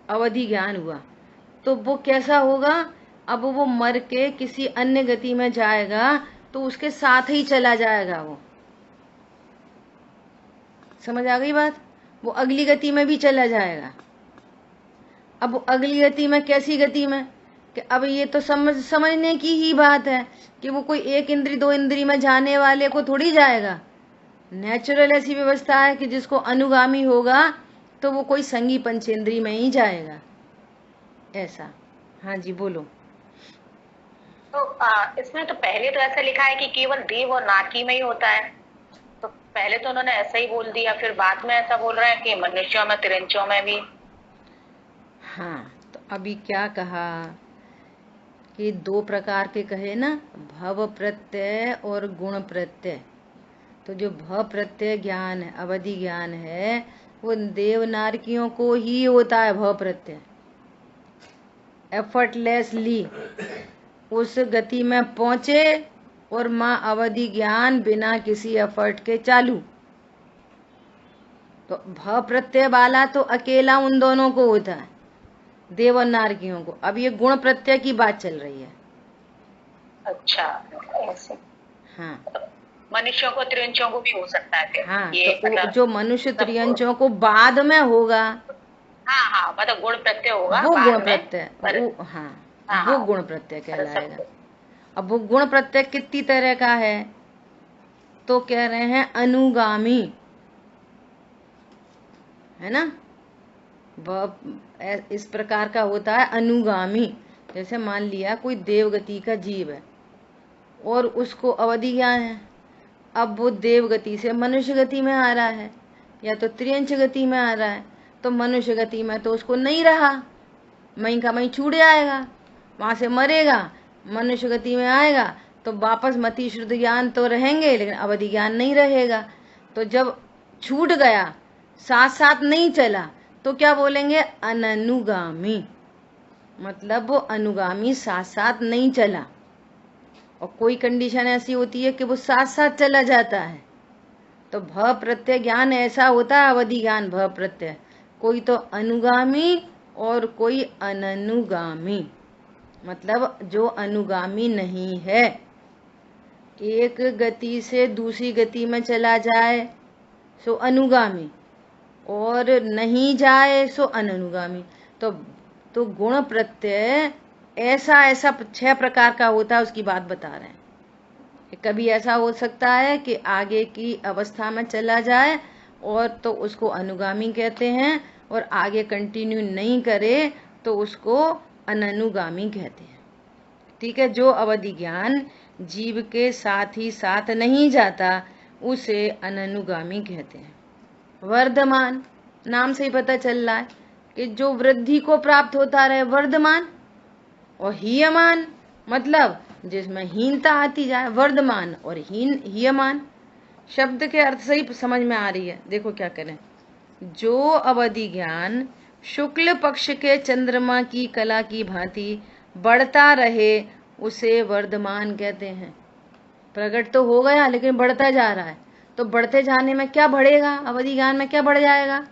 [SPEAKER 1] अवधि ज्ञान हुआ तो वो कैसा होगा? अब वो मर के किसी अन्य गति में जाएगा तो उसके साथ ही चला जाएगा वो। समझ आ गई बात? वो अगली गति में भी चला जाएगा। अब वो अगली गति में कैसी गति में? कि अब ये तो समझने की ही बात है कि वो कोई 1 इंद्री 2 इंद्री में जाने वाले को थोड़ी जाएगा। नेचुरल ऐसी व्यवस्था है कि जिसको अनुगामी होगा तो वो कोई संगी पंचेंद्री में ही जाएगा, ऐसा। हाँ जी बोलो।
[SPEAKER 4] तो इसमें तो पहले तो ऐसा लिखा है कि केवल देव और नारकी में ही होता है, तो पहले तो उन्होंने ऐसा ही बोल दिया, फिर बाद में ऐसा बोल रहे हैं कि मनुष्यों में त्रिंचों में भी।
[SPEAKER 1] हाँ, तो अभी क्या कहा कि 2 प्रकार के कहे ना, भव प्रत्यय और गुण प्रत्यय। तो जो भव प्रत्यय ज्ञान है, अवधि ज्ञान है, वो देव नारकियों को ही होता है। भव प्रत्यय एफर्टलेसली उस गति में पहुंचे और माँ अवधि ज्ञान बिना किसी एफर्ट के चालू। तो भव प्रत्यय वाला तो अकेला उन दोनों को होता है, देव और नारकियों को। अब ये गुण प्रत्यय की बात चल रही है।
[SPEAKER 4] अच्छा, ऐसे।
[SPEAKER 1] हाँ
[SPEAKER 4] मनुष्यों को त्रियंचों को भी हो सकता है फिर
[SPEAKER 1] हाँ,
[SPEAKER 4] ये
[SPEAKER 1] तो
[SPEAKER 4] मतलब
[SPEAKER 1] जो मनुष्य त्रियंचों को बाद में होगा
[SPEAKER 4] हाँ हाँ मतलब गुण प्रत्यय होगा
[SPEAKER 1] वो गुण
[SPEAKER 4] बाद में
[SPEAKER 1] प्रत्यय,
[SPEAKER 4] पर
[SPEAKER 1] वो हाँ
[SPEAKER 4] हाँ
[SPEAKER 1] वो
[SPEAKER 4] हाँ
[SPEAKER 1] गुण प्रत्यय
[SPEAKER 4] मतलब
[SPEAKER 1] कहलाएगा।
[SPEAKER 4] सब
[SPEAKER 1] अब वो गुण प्रत्यय कितनी तरह का है, तो कह रहे हैं अनुगामी, है ना। वह इस प्रकार का होता है अनुगामी। जैसे मान लिया कोई देवगति का जीव है और उसको अवधि ज्ञान है, अब वो देवगति से मनुष्य गति में आ रहा है या तो त्रियंच गति में आ रहा है, तो मनुष्य गति में तो उसको नहीं रहा, मई का मई छूट जाएगा, वहां से मरेगा, मनुष्य गति में आएगा तो वापस मति शुद्ध ज्ञान तो रहेंगे लेकिन अवधि ज्ञान नहीं रहेगा। तो जब छूट गया, साथ साथ नहीं चला, तो क्या बोलेंगे, अननुगामी। मतलब वो अनुगामी साथ साथ नहीं चला। और कोई कंडीशन ऐसी होती है कि वो साथ साथ चला जाता है, तो भ प्रत्यय ज्ञान ऐसा होता है, अवधि ज्ञान भ प्रत्यय, कोई तो अनुगामी और कोई अननुगामी। मतलब जो अनुगामी नहीं है, एक गति से दूसरी गति में चला जाए सो अनुगामी, और नहीं जाए सो अननुगामी। तो गुण प्रत्यय ऐसा ऐसा 6 प्रकार का होता है, उसकी बात बता रहे हैं। कभी ऐसा हो सकता है कि आगे की अवस्था में चला जाए और तो उसको अनुगामी कहते हैं, और आगे कंटिन्यू नहीं करे तो उसको अननुगामी कहते हैं। ठीक है। जो अवधि ज्ञान जीव के साथ ही साथ नहीं जाता उसे अननुगामी कहते हैं। वर्धमान, नाम से ही पता चल रहा है कि जो वृद्धि को प्राप्त होता रहे, वर्धमान। और हीयमान मतलब जिसमें हीनता आती जाए, वर्धमान और हीयमान। शब्द के अर्थ से ही समझ में आ रही है। देखो क्या करें, जो अवधि ज्ञान शुक्ल पक्ष के चंद्रमा की कला की भांति बढ़ता रहे उसे वर्धमान कहते हैं। प्रकट तो हो गया लेकिन बढ़ता जा रहा है, तो बढ़ते जाने में क्या बढ़ेगा, अवधि ज्ञान में क्या बढ़ जाएगा।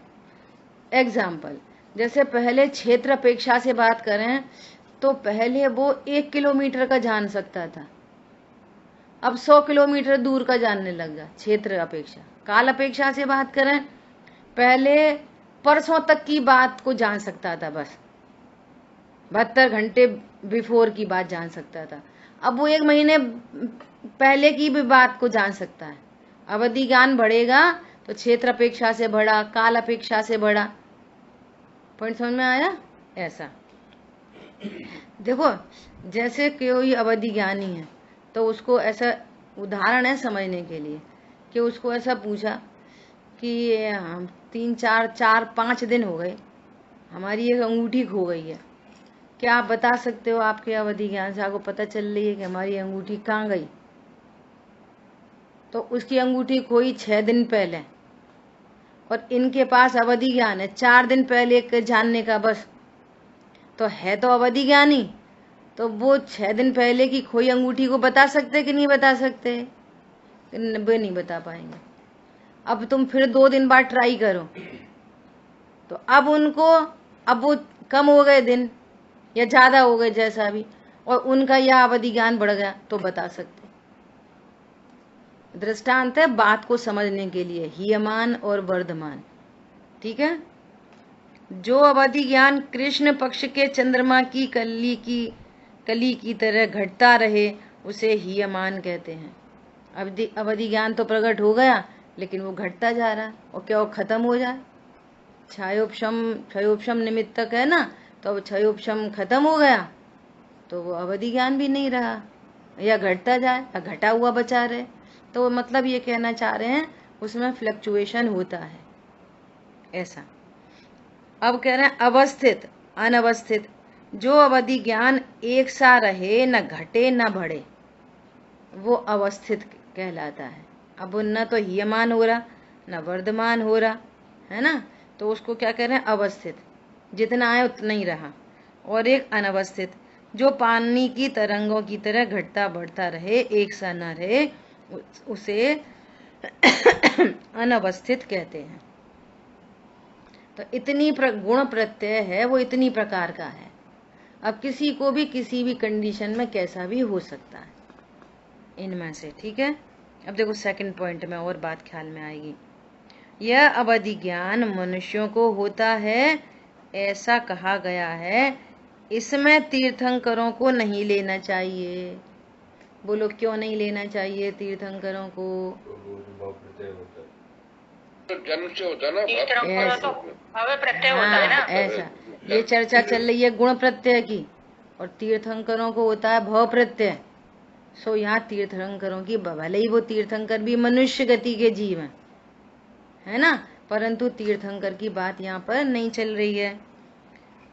[SPEAKER 1] एग्जाम्पल, जैसे पहले क्षेत्र अपेक्षा से बात करें तो पहले वो 1 किलोमीटर का जान सकता था, अब 100 किलोमीटर दूर का जानने लग जा। क्षेत्र अपेक्षा। काल अपेक्षा से बात करें, पहले परसों तक की बात को जान सकता था, बस 72 घंटे बिफोर की बात जान सकता था, अब वो 1 महीने पहले की भी बात को जान सकता है। अवधि ज्ञान बढ़ेगा तो क्षेत्र अपेक्षा से बढ़ा, काल अपेक्षा से बढ़ा। पॉइंट समझ में आया। ऐसा देखो, जैसे कोई अवधि ज्ञानी है तो उसको ऐसा उदाहरण है समझने के लिए कि उसको ऐसा पूछा कि हम 3-4-5 दिन हो गए, हमारी एक अंगूठी खो गई है, क्या आप बता सकते हो आपके अवधि ज्ञान से आपको पता चल रही है कि हमारी अंगूठी कहाँ गई। तो उसकी अंगूठी खोई 6 दिन पहले और इनके पास अवधि ज्ञान है 4 दिन पहले के जानने का, बस। तो है तो अवधि ज्ञानी, तो वो 6 दिन पहले की खोई अंगूठी को बता सकते कि नहीं बता सकते, वे नहीं बता पाएंगे। अब तुम फिर 2 दिन बाद ट्राई करो, तो अब वो कम हो गए दिन या ज्यादा हो गए जैसा भी, और उनका यह अवधि ज्ञान बढ़ गया तो बता सकते। दृष्टांत है बात को समझने के लिए, हीयमान और वर्धमान। ठीक है। जो अवधि ज्ञान कृष्ण पक्ष के चंद्रमा की कली की तरह घटता रहे उसे हीयमान कहते हैं। अवधि ज्ञान तो प्रकट हो गया लेकिन वो घटता जा रहा है, और क्या वो खत्म हो जाए। क्षयोपशम निमित्तक है ना, तो अब क्षयोपशम खत्म हो गया तो वो अवधि ज्ञान भी नहीं रहा, या घटता जाए या घटा हुआ बचा रहे। तो मतलब ये कहना चाह रहे हैं उसमें फ्लक्चुएशन होता है, ऐसा। अब कह रहे हैं अवस्थित अनवस्थित। जो अवधि ज्ञान एक सा रहे, न घटे न बढ़े, वो अवस्थित कहलाता है। अब वो न तो हीयमान हो रहा न वर्धमान हो रहा है ना, तो उसको क्या कह रहे हैं, अवस्थित, जितना आए उतना ही रहा। और एक अनवस्थित, जो पानी की तरंगों की तरह घटता बढ़ता रहे, एक सा न रहे, उसे अनवस्थित कहते हैं। तो इतनी गुण प्रत्यय है, वो इतनी प्रकार का है। अब किसी को भी किसी भी कंडीशन में कैसा भी हो सकता है। इनमें से, ठीक है। अब देखो सेकंड पॉइंट में और बात ख्याल में आएगी। यह अवधि ज्ञान मनुष्यों को होता है, ऐसा कहा गया है, इसमें तीर्थंकरों को नहीं लेना चाहिए। बोलो क्यों नहीं लेना चाहिए तीर्थंकरों को?
[SPEAKER 5] तो जन्म से होता है ना,
[SPEAKER 4] तीर्थंकरों तो भाव प्रत्यय होता है ना।
[SPEAKER 1] ऐसा ये चर्चा चल रही है गुण प्रत्यय की, और तीर्थंकरों को होता है भव प्रत्यय। सो यहाँ तीर्थंकरों की, भले ही वो तीर्थंकर भी मनुष्य गति के जीव हैं, है ना, परंतु तीर्थंकर की बात यहाँ पर नहीं चल रही है।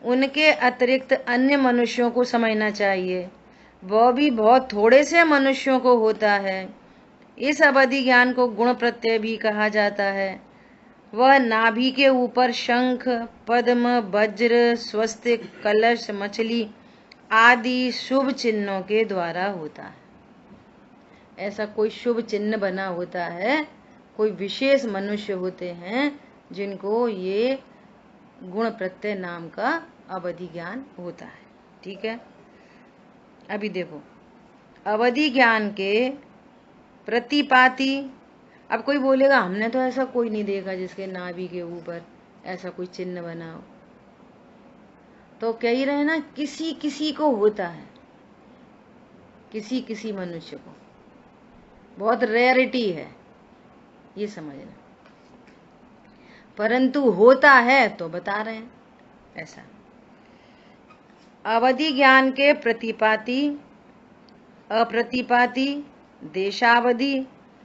[SPEAKER 1] उनके अतिरिक्त अन्य मनुष्यों को समझना चाहिए, वह भी बहुत थोड़े से मनुष्यों को होता है। इस अवधि ज्ञान को गुण प्रत्यय भी कहा जाता है। वह नाभि के ऊपर शंख, पद्म, वज्र, स्वस्तिक, कलश, मछली आदि शुभ चिन्हों के द्वारा होता है। ऐसा कोई शुभ चिन्ह बना होता है, कोई विशेष मनुष्य होते हैं जिनको ये गुण प्रत्यय नाम का अवधि ज्ञान होता है, ठीक है। अभी देखो अवधि ज्ञान के प्रतिपाती। अब कोई बोलेगा हमने तो ऐसा कोई नहीं देखा जिसके नाभि के ऊपर ऐसा कोई चिन्ह बना हो। तो कह ही रहे ना, किसी किसी को होता है, किसी किसी मनुष्य को, बहुत रेयरिटी है, ये समझना। परंतु होता है तो बता रहे हैं ऐसा। अवधि ज्ञान के प्रतिपाती, अप्रतिपाती, देशावधि,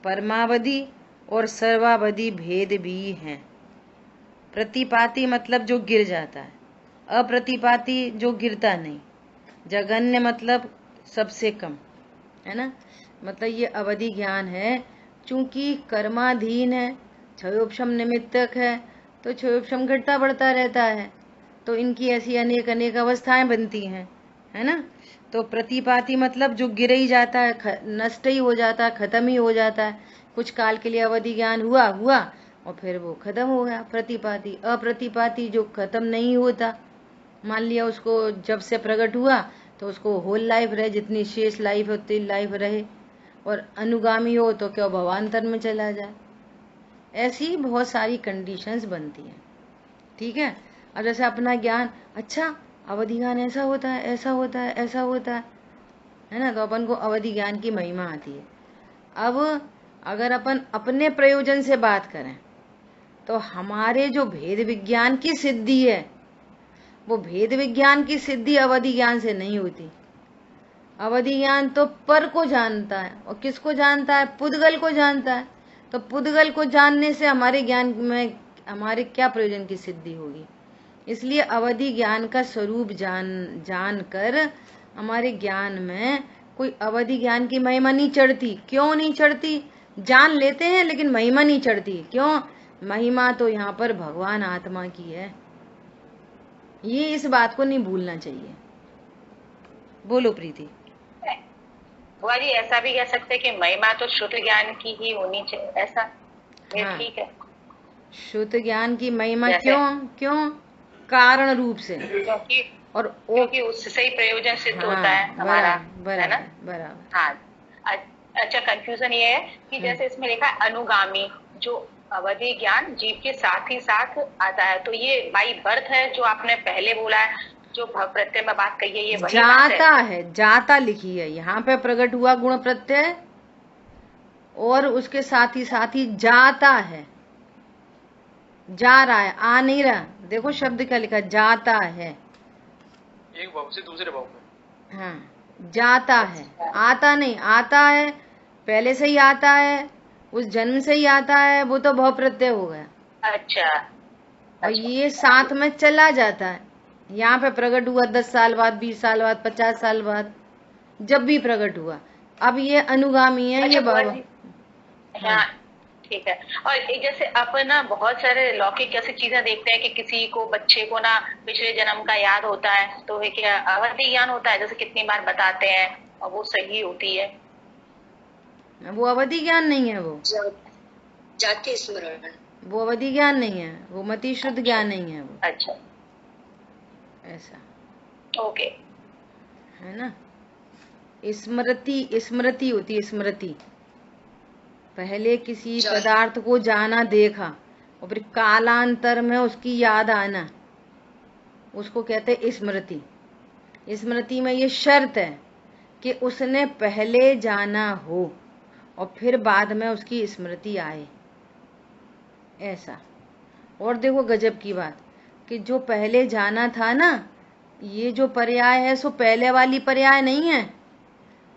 [SPEAKER 1] परमावधि और सर्वावधि भेद भी हैं। प्रतिपाती मतलब जो गिर जाता है, अप्रतिपाती जो गिरता नहीं, जघन्य मतलब सबसे कम, है ना। मतलब ये अवधि ज्ञान है, चूंकि कर्माधीन है, क्षयोपशम निमित्तक है, तो क्षयोपशम घटता बढ़ता रहता है, तो इनकी ऐसी अनेक अनेक अवस्थाएं बनती हैं, है ना। तो प्रतिपाती मतलब जो गिर ही जाता है, नष्ट ही हो जाता है, खत्म ही हो जाता है, कुछ काल के लिए अवधि ज्ञान हुआ और फिर वो खत्म हो गया, प्रतिपाती। अप्रतिपाती जो खत्म नहीं होता, मान लिया उसको जब से प्रकट हुआ तो उसको होल लाइफ रहे, जितनी शेष लाइफ उतनी लाइफ रहे, और अनुगामी हो तो क्या भवांतर में चला जाए। ऐसी बहुत सारी कंडीशंस बनती हैं, ठीक है। अब जैसे अपना ज्ञान, अच्छा अवधि ज्ञान ऐसा होता है, ऐसा होता है, ऐसा होता है ना, तो अपन को अवधि ज्ञान की महिमा आती है। अब अगर अपन अपने प्रयोजन से बात करें तो हमारे जो भेद विज्ञान की सिद्धि है, वो भेद विज्ञान की सिद्धि अवधि ज्ञान से नहीं होती। अवधि ज्ञान तो पर को जानता है, और किसको जानता है? पुद्गल को जानता है। तो पुद्गल को जानने से हमारे ज्ञान में हमारे क्या प्रयोजन की सिद्धि होगी? इसलिए अवधि ज्ञान का स्वरूप जान कर हमारे ज्ञान में कोई अवधि ज्ञान की महिमा नहीं चढ़ती। क्यों नहीं चढ़ती? जान लेते हैं लेकिन महिमा नहीं चढ़ती। क्यों? महिमा तो यहाँ पर भगवान आत्मा की है। ये इस बात को नहीं भूलना चाहिए। बोलो प्रीति।
[SPEAKER 4] बुआ जी ऐसा भी कह सकते हैं कि महिमा तो शुद्ध ज्ञान की ही होनी चाहिए, ऐसा
[SPEAKER 1] हाँ,
[SPEAKER 4] ठीक है।
[SPEAKER 1] शुद्ध ज्ञान की महिमा क्यों? कारण रूप से,
[SPEAKER 4] क्योंकि उससे ही प्रयोजन सिद्ध होता है हमारा, है ना।
[SPEAKER 1] बराबर।
[SPEAKER 4] हाँ, अच्छा कंफ्यूजन ये है कि जैसे इसमें लिखा है अनुगामी, जो अवधि ज्ञान जीव के साथ ही साथ आता है, तो ये बाई बर्थ है जो आपने पहले बोला है, जो भव प्रत्यय में बात कही है, ये वही
[SPEAKER 1] जाता है, जाता लिखी है यहाँ पे, प्रकट हुआ गुण प्रत्यय और उसके साथ ही जाता है, जा रहा है, आ नहीं रहा। देखो शब्द क्या लिखा, जाता है,
[SPEAKER 3] एक भाव से दूसरे भाव में।
[SPEAKER 1] हाँ, जाता है, आता नहीं, आता है पहले से ही आता है, उस जन्म से ही आता है, वो तो भव प्रत्यय हो गया।
[SPEAKER 4] अच्छा,
[SPEAKER 1] और ये साथ में चला जाता है। यहाँ पे प्रकट हुआ 10 साल बाद, 20 साल बाद, 50 साल बाद, जब भी प्रकट हुआ। अब ये अनुगामी है। ये बाबा,
[SPEAKER 4] हाँ ठीक है। और एक जैसे अपन ना बहुत सारे लौकिक ऐसी चीजें देखते हैं कि किसी को, बच्चे को ना पिछले जन्म का याद होता है, तो ये क्या अवधि ज्ञान होता है? जैसे कितनी बार बताते हैं और वो सही होती है।
[SPEAKER 1] वो अवधि ज्ञान नहीं है, वो
[SPEAKER 2] जाति स्मरण,
[SPEAKER 1] वो अवधि ज्ञान नहीं है, वो मति शुद्ध ज्ञान नहीं है वो।
[SPEAKER 4] अच्छा,
[SPEAKER 1] ऐसा
[SPEAKER 4] ओके,
[SPEAKER 1] है ना। स्मृति, स्मृति होती है स्मृति। पहले किसी पदार्थ को जाना, देखा और फिर कालांतर में उसकी याद आना, उसको कहते हैं स्मृति। स्मृति में ये शर्त है कि उसने पहले जाना हो और फिर बाद में उसकी स्मृति आए, ऐसा। और देखो गजब की बात कि जो पहले जाना था ना, ये जो पर्याय है सो पहले वाली पर्याय नहीं है,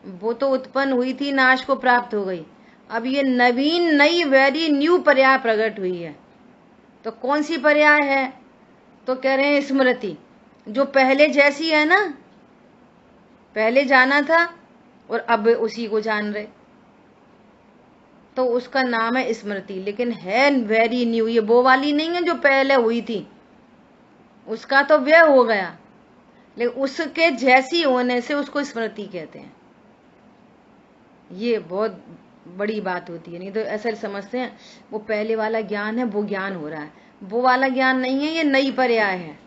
[SPEAKER 1] वो तो उत्पन्न हुई थी, नाश को प्राप्त हो गई। अब ये नवीन, नई, वेरी न्यू पर्याय प्रकट हुई है। तो कौन सी पर्याय है? तो कह रहे हैं स्मृति, जो पहले जैसी है ना, पहले जाना था और अब उसी को जान रहे, तो उसका नाम है स्मृति। लेकिन है वेरी न्यू, ये वो वाली नहीं है जो पहले हुई थी, उसका तो व्यय हो गया, लेकिन उसके जैसी होने से उसको स्मृति कहते हैं। ये बहुत बड़ी बात होती है, नहीं तो ऐसा समझते हैं वो पहले वाला ज्ञान है, वो ज्ञान हो रहा है। वो वाला ज्ञान नहीं है, ये नई पर्याय है।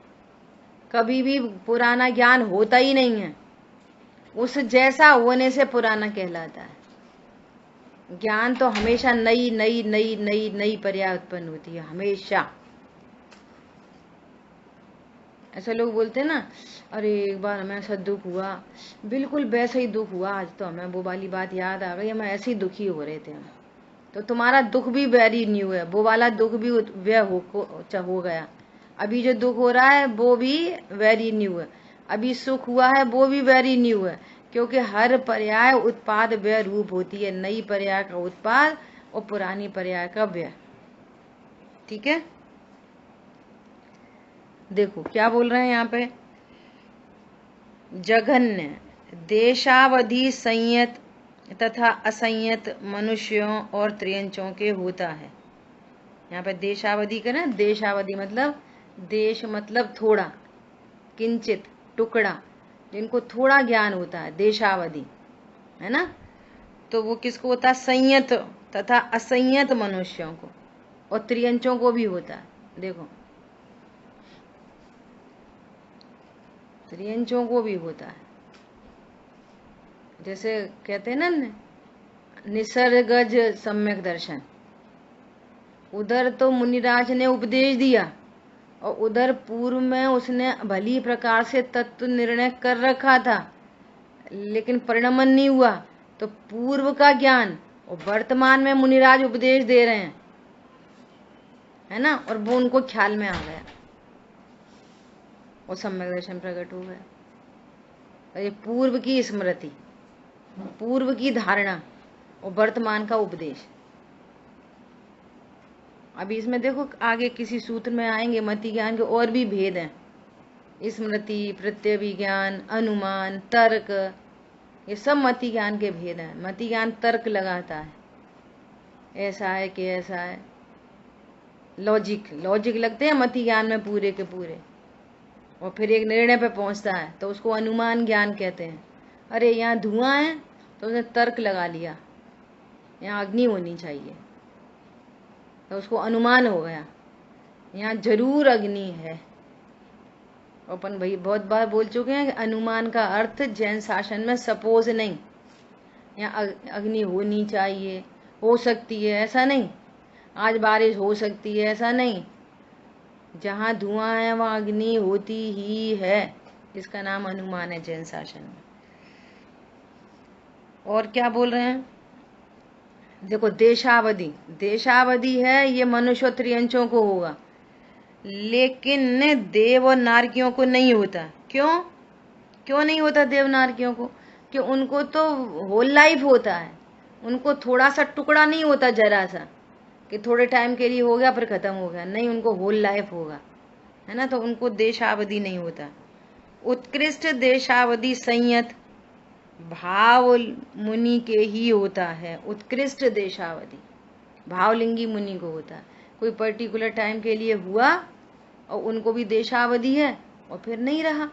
[SPEAKER 1] कभी भी पुराना ज्ञान होता ही नहीं है, उस जैसा होने से पुराना कहलाता है। ज्ञान तो हमेशा नई नई नई नई नई पर्याय उत्पन्न होती है, हमेशा। ऐसे लोग बोलते हैं ना, अरे एक बार हमें ऐसा दुख हुआ, बिल्कुल वैसा ही दुख हुआ, आज तो हमें वो वाली बात याद आ गई, हमें ऐसे ही दुखी हो रहे थे हम। तो तुम्हारा दुख भी वेरी न्यू है, वो वाला दुख भी व्यय हो गया। अभी जो दुख हो रहा है वो भी वेरी न्यू है, अभी सुख हुआ है वो भी वेरी न्यू है, क्योंकि हर पर्याय उत्पाद व्यय रूप होती है। नई पर्याय का उत्पाद और पुरानी पर्याय का व्यय। ठीक है, देखो क्या बोल रहे हैं यहाँ पे, जघन्य देशावधि संयत तथा असंयत मनुष्यों और त्रियंचों के होता है। यहाँ पे देशावधि का ना, देशावधि मतलब देश मतलब थोड़ा, किंचित टुकड़ा, जिनको थोड़ा ज्ञान होता है, देशावधि है ना। तो वो किसको होता है? संयत तथा असंयत मनुष्यों को, और त्रियंचों को भी होता है। देखो त्रियंचों को भी होता है। जैसे कहते हैं ना निसर्गज सम्यक दर्शन, उधर तो मुनिराज ने उपदेश दिया और उधर पूर्व में उसने भली प्रकार से तत्व निर्णय कर रखा था, लेकिन परिणमन नहीं हुआ। तो पूर्व का ज्ञान और वर्तमान में मुनिराज उपदेश दे रहे हैं, है ना, और वो उनको ख्याल में आ गया और सम्यक दर्शन प्रकट हो गया। और ये पूर्व की स्मृति, पूर्व की धारणा और वर्तमान का उपदेश। अभी इसमें देखो आगे किसी सूत्र में आएंगे, मति ज्ञान के और भी भेद हैं। स्मृति, प्रत्यभिज्ञान, अनुमान, तर्क, ये सब मति ज्ञान के भेद हैं। मति ज्ञान तर्क लगाता है, ऐसा है कि ऐसा है, लॉजिक लगते हैं मति ज्ञान में पूरे के पूरे, और फिर एक निर्णय पे पहुंचता है तो उसको अनुमान ज्ञान कहते हैं। अरे यहाँ धुआं है तो उसने तर्क लगा लिया, यहाँ अग्नि होनी चाहिए, तो उसको अनुमान हो गया यहाँ जरूर अग्नि है। अपन भाई बहुत बार बोल चुके हैं कि अनुमान का अर्थ जैन शासन में सपोज नहीं, यहाँ अग्नि होनी चाहिए, हो सकती है ऐसा नहीं, आज बारिश हो सकती है ऐसा नहीं, जहाँ धुआं है वहाँ अग्नि होती ही है। इसका नाम अनुमान है जैन शासन में। और क्या बोल रहे हैं, देखो देशावधि है, ये मनुष्य त्रियंचों को होगा, लेकिन देव और नारकियों को नहीं होता। क्यों नहीं होता देव नारकियों को? कि उनको तो होल लाइफ होता है, उनको थोड़ा सा टुकड़ा नहीं होता, जरा सा कि थोड़े टाइम के लिए हो गया फिर खत्म हो गया, नहीं, उनको होल लाइफ होगा, है ना। तो उनको देशावधि नहीं होता। उत्कृष्ट देशावधि संयत भाव मुनि के ही होता है। उत्कृष्ट देशावधि भावलिंगी मुनि को होता है। कोई पर्टिकुलर टाइम के लिए हुआ और उनको भी देशावधि है और फिर नहीं रहा,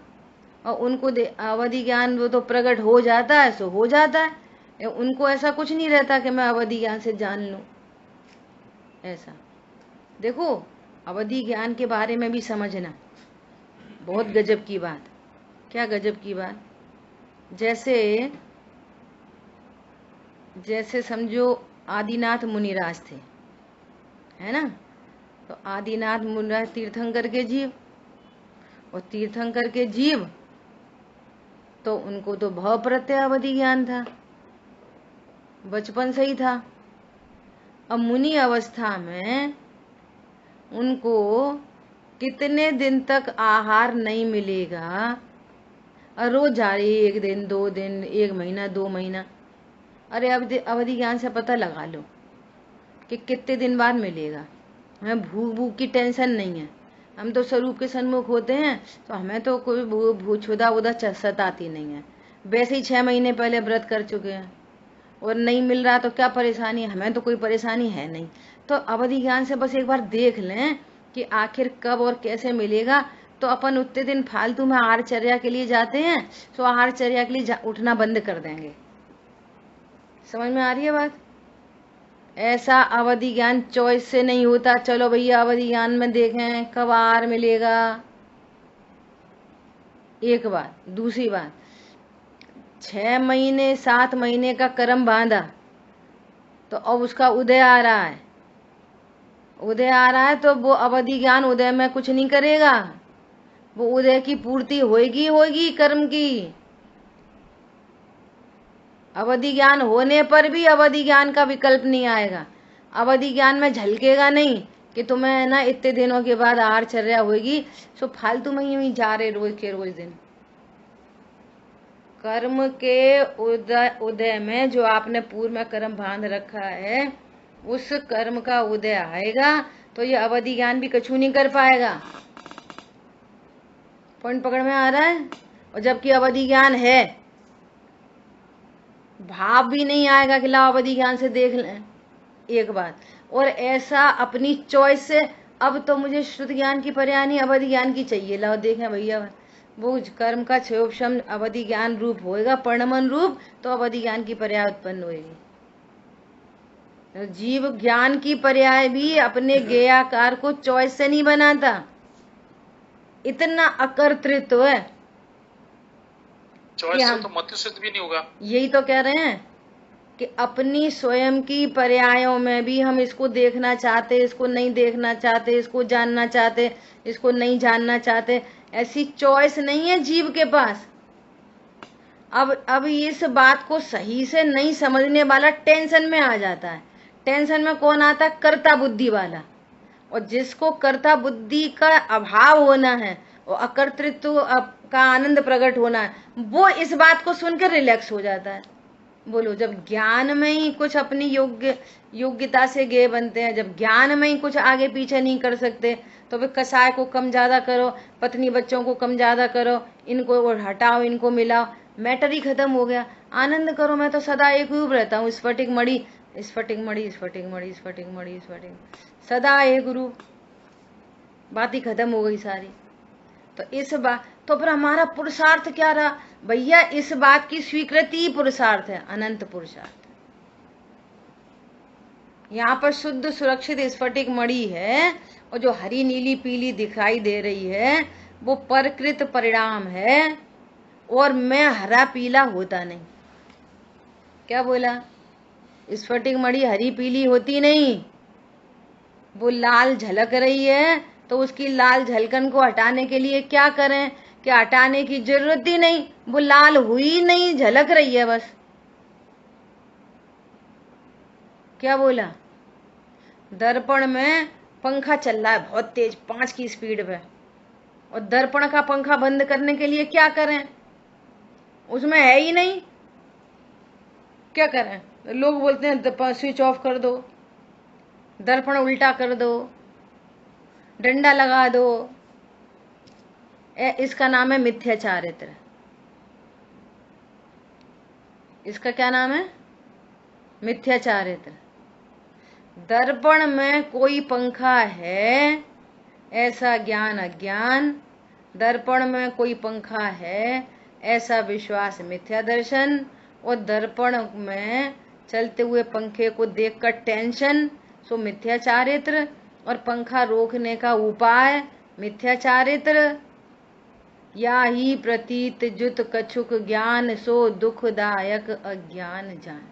[SPEAKER 1] और उनको अवधि ज्ञान वो तो प्रकट हो जाता है सो हो जाता है, उनको ऐसा कुछ नहीं रहता कि मैं अवधि ज्ञान से जान लूं। ऐसा देखो अवधि ज्ञान के बारे में भी समझना, बहुत गजब की बात। क्या गजब की बात? जैसे जैसे समझो आदिनाथ मुनिराज थे, है ना। तो आदिनाथ मुनिराज तीर्थंकर के जीव, और तीर्थंकर के जीव तो उनको तो भाव प्रत्यय अवधि ज्ञान था, बचपन से ही था। अब मुनि अवस्था में उनको कितने दिन तक आहार नहीं मिलेगा, और रोज जा रही, 1 दिन 2 दिन 1 महीना 2 महीना, अरे अवधि ज्ञान से पता लगा लो कि कितने दिन बाद मिलेगा। हमें भूख भूख की टेंशन नहीं है, हम तो स्वरूप के सन्मुख होते हैं, तो हमें तो कोई भूछुदा उदा सताती नहीं है। वैसे ही 6 महीने पहले व्रत कर चुके हैं और नहीं मिल रहा तो क्या परेशानी, हमें तो कोई परेशानी है नहीं। तो अवधि ज्ञान से बस एक बार देख लें कि आखिर कब और कैसे मिलेगा, तो अपन उतने दिन फालतू में आहारचर्या के लिए जाते हैं, तो आहारचर्या के लिए उठना बंद कर देंगे। समझ में आ रही है बात। ऐसा अवधि ज्ञान चॉइस से नहीं होता, चलो भैया अवधि ज्ञान में देखें कब आहार मिलेगा, एक बात। दूसरी बात, 6 महीने 7 महीने का कर्म बांधा, तो अब उसका उदय आ रहा है, उदय आ रहा है, तो वो अवधि ज्ञान उदय में कुछ नहीं करेगा, वो उदय की पूर्ति होगी होगी कर्म की। अवधि ज्ञान होने पर भी अवधि ज्ञान का विकल्प नहीं आएगा, अवधि ज्ञान में झलकेगा नहीं कि तुम्हें ना इतने दिनों के बाद आहारचर्या होगी, सो फालतू में ही जा रहे रोज के रोज दिन। कर्म के उदय में जो आपने पूर्व में कर्म बांध रखा है, उस कर्म का उदय आएगा तो ये अवधि ज्ञान भी कछु नहीं कर पाएगा। पॉइंट पकड़ में आ रहा है। और जबकि अवधि ज्ञान है, भाव भी नहीं आएगा कि लाओ अवधि ज्ञान से देख लें, एक बात। और ऐसा अपनी चॉइस से, अब तो मुझे श्रुति ज्ञान की पर्याय नहीं अवधि ज्ञान की चाहिए, लाओ देखें भैया, वो कर्म का क्षयोपशम अवधि ज्ञान रूप होएगा, परिणमन रूप, तो अवधि ज्ञान की पर्याय उत्पन्न होएगी। तो जीव ज्ञान की पर्याय भी अपने ज्ञेयाकार को चॉइस से नहीं बनाता, इतना अकर्तृत्व है।
[SPEAKER 3] चॉइस से तो मति सिद्ध भी नहीं होगा।
[SPEAKER 1] यही तो कह रहे हैं कि अपनी स्वयं की पर्यायों में भी हम इसको देखना चाहते, इसको नहीं देखना चाहते, इसको जानना चाहते, इसको नहीं जानना चाहते, ऐसी चॉइस नहीं है जीव के पास। अब इस बात को सही से नहीं समझने वाला टेंशन में आ जाता है। टेंशन में कौन आता है? कर्ता बुद्धि वाला। और जिसको कर्ता बुद्धि का अभाव होना है और अकर्तृत्व का आनंद प्रकट होना है, वो इस बात को सुनकर रिलैक्स हो जाता है। बोलो, जब ज्ञान में ही कुछ अपनी योग्यता से गे बनते हैं, जब ज्ञान में ही कुछ आगे पीछे नहीं कर सकते, तो फिर कसाय को कम ज्यादा करो, पत्नी बच्चों को कम ज्यादा करो, इनको हटाओ इनको मिलाओ, मैटर ही खत्म हो गया। आनंद करो, मैं तो सदा एक रूप रहता हूँ, स्फटिक मणि स्फटिक मणि स्फटिक मणि स्फटिक मणि स्फटिक, सदा एक रूप, बात ही खत्म हो गई सारी। तो इस बात, तो फिर हमारा पुरुषार्थ क्या रहा भैया? इस बात की स्वीकृति ही पुरुषार्थ है, अनंत पुरुषार्थ। यहाँ पर शुद्ध सुरक्षित स्फटिक मणि है, और जो हरी नीली पीली दिखाई दे रही है वो परकृत परिणाम है, और मैं हरा पीला होता नहीं। क्या बोला? स्फटिक मणि हरी पीली होती नहीं, वो लाल झलक रही है, तो उसकी लाल झलकन को हटाने के लिए क्या करें? कि हटाने की जरूरत ही नहीं, वो लाल हुई नहीं, झलक रही है बस। क्या बोला? दर्पण में पंखा चल रहा है बहुत तेज 5 की स्पीड पे, और दर्पण का पंखा बंद करने के लिए क्या करें? उसमें है ही नहीं, क्या करें? लोग बोलते हैं स्विच ऑफ कर दो, दर्पण उल्टा कर दो, डंडा लगा दो। इसका नाम है मिथ्याचारित्र। इसका क्या नाम है? मिथ्याचारित्र। दर्पण में कोई पंखा है ऐसा ज्ञान अज्ञान, दर्पण में कोई पंखा है ऐसा विश्वास मिथ्या दर्शन, और दर्पण में चलते हुए पंखे को देखकर टेंशन, सो मिथ्याचारित्र, और पंखा रोकने का उपाय मिथ्याचारित्र। या ही प्रतीत जुत कछुक ज्ञान, सो दुखदायक अज्ञान जान।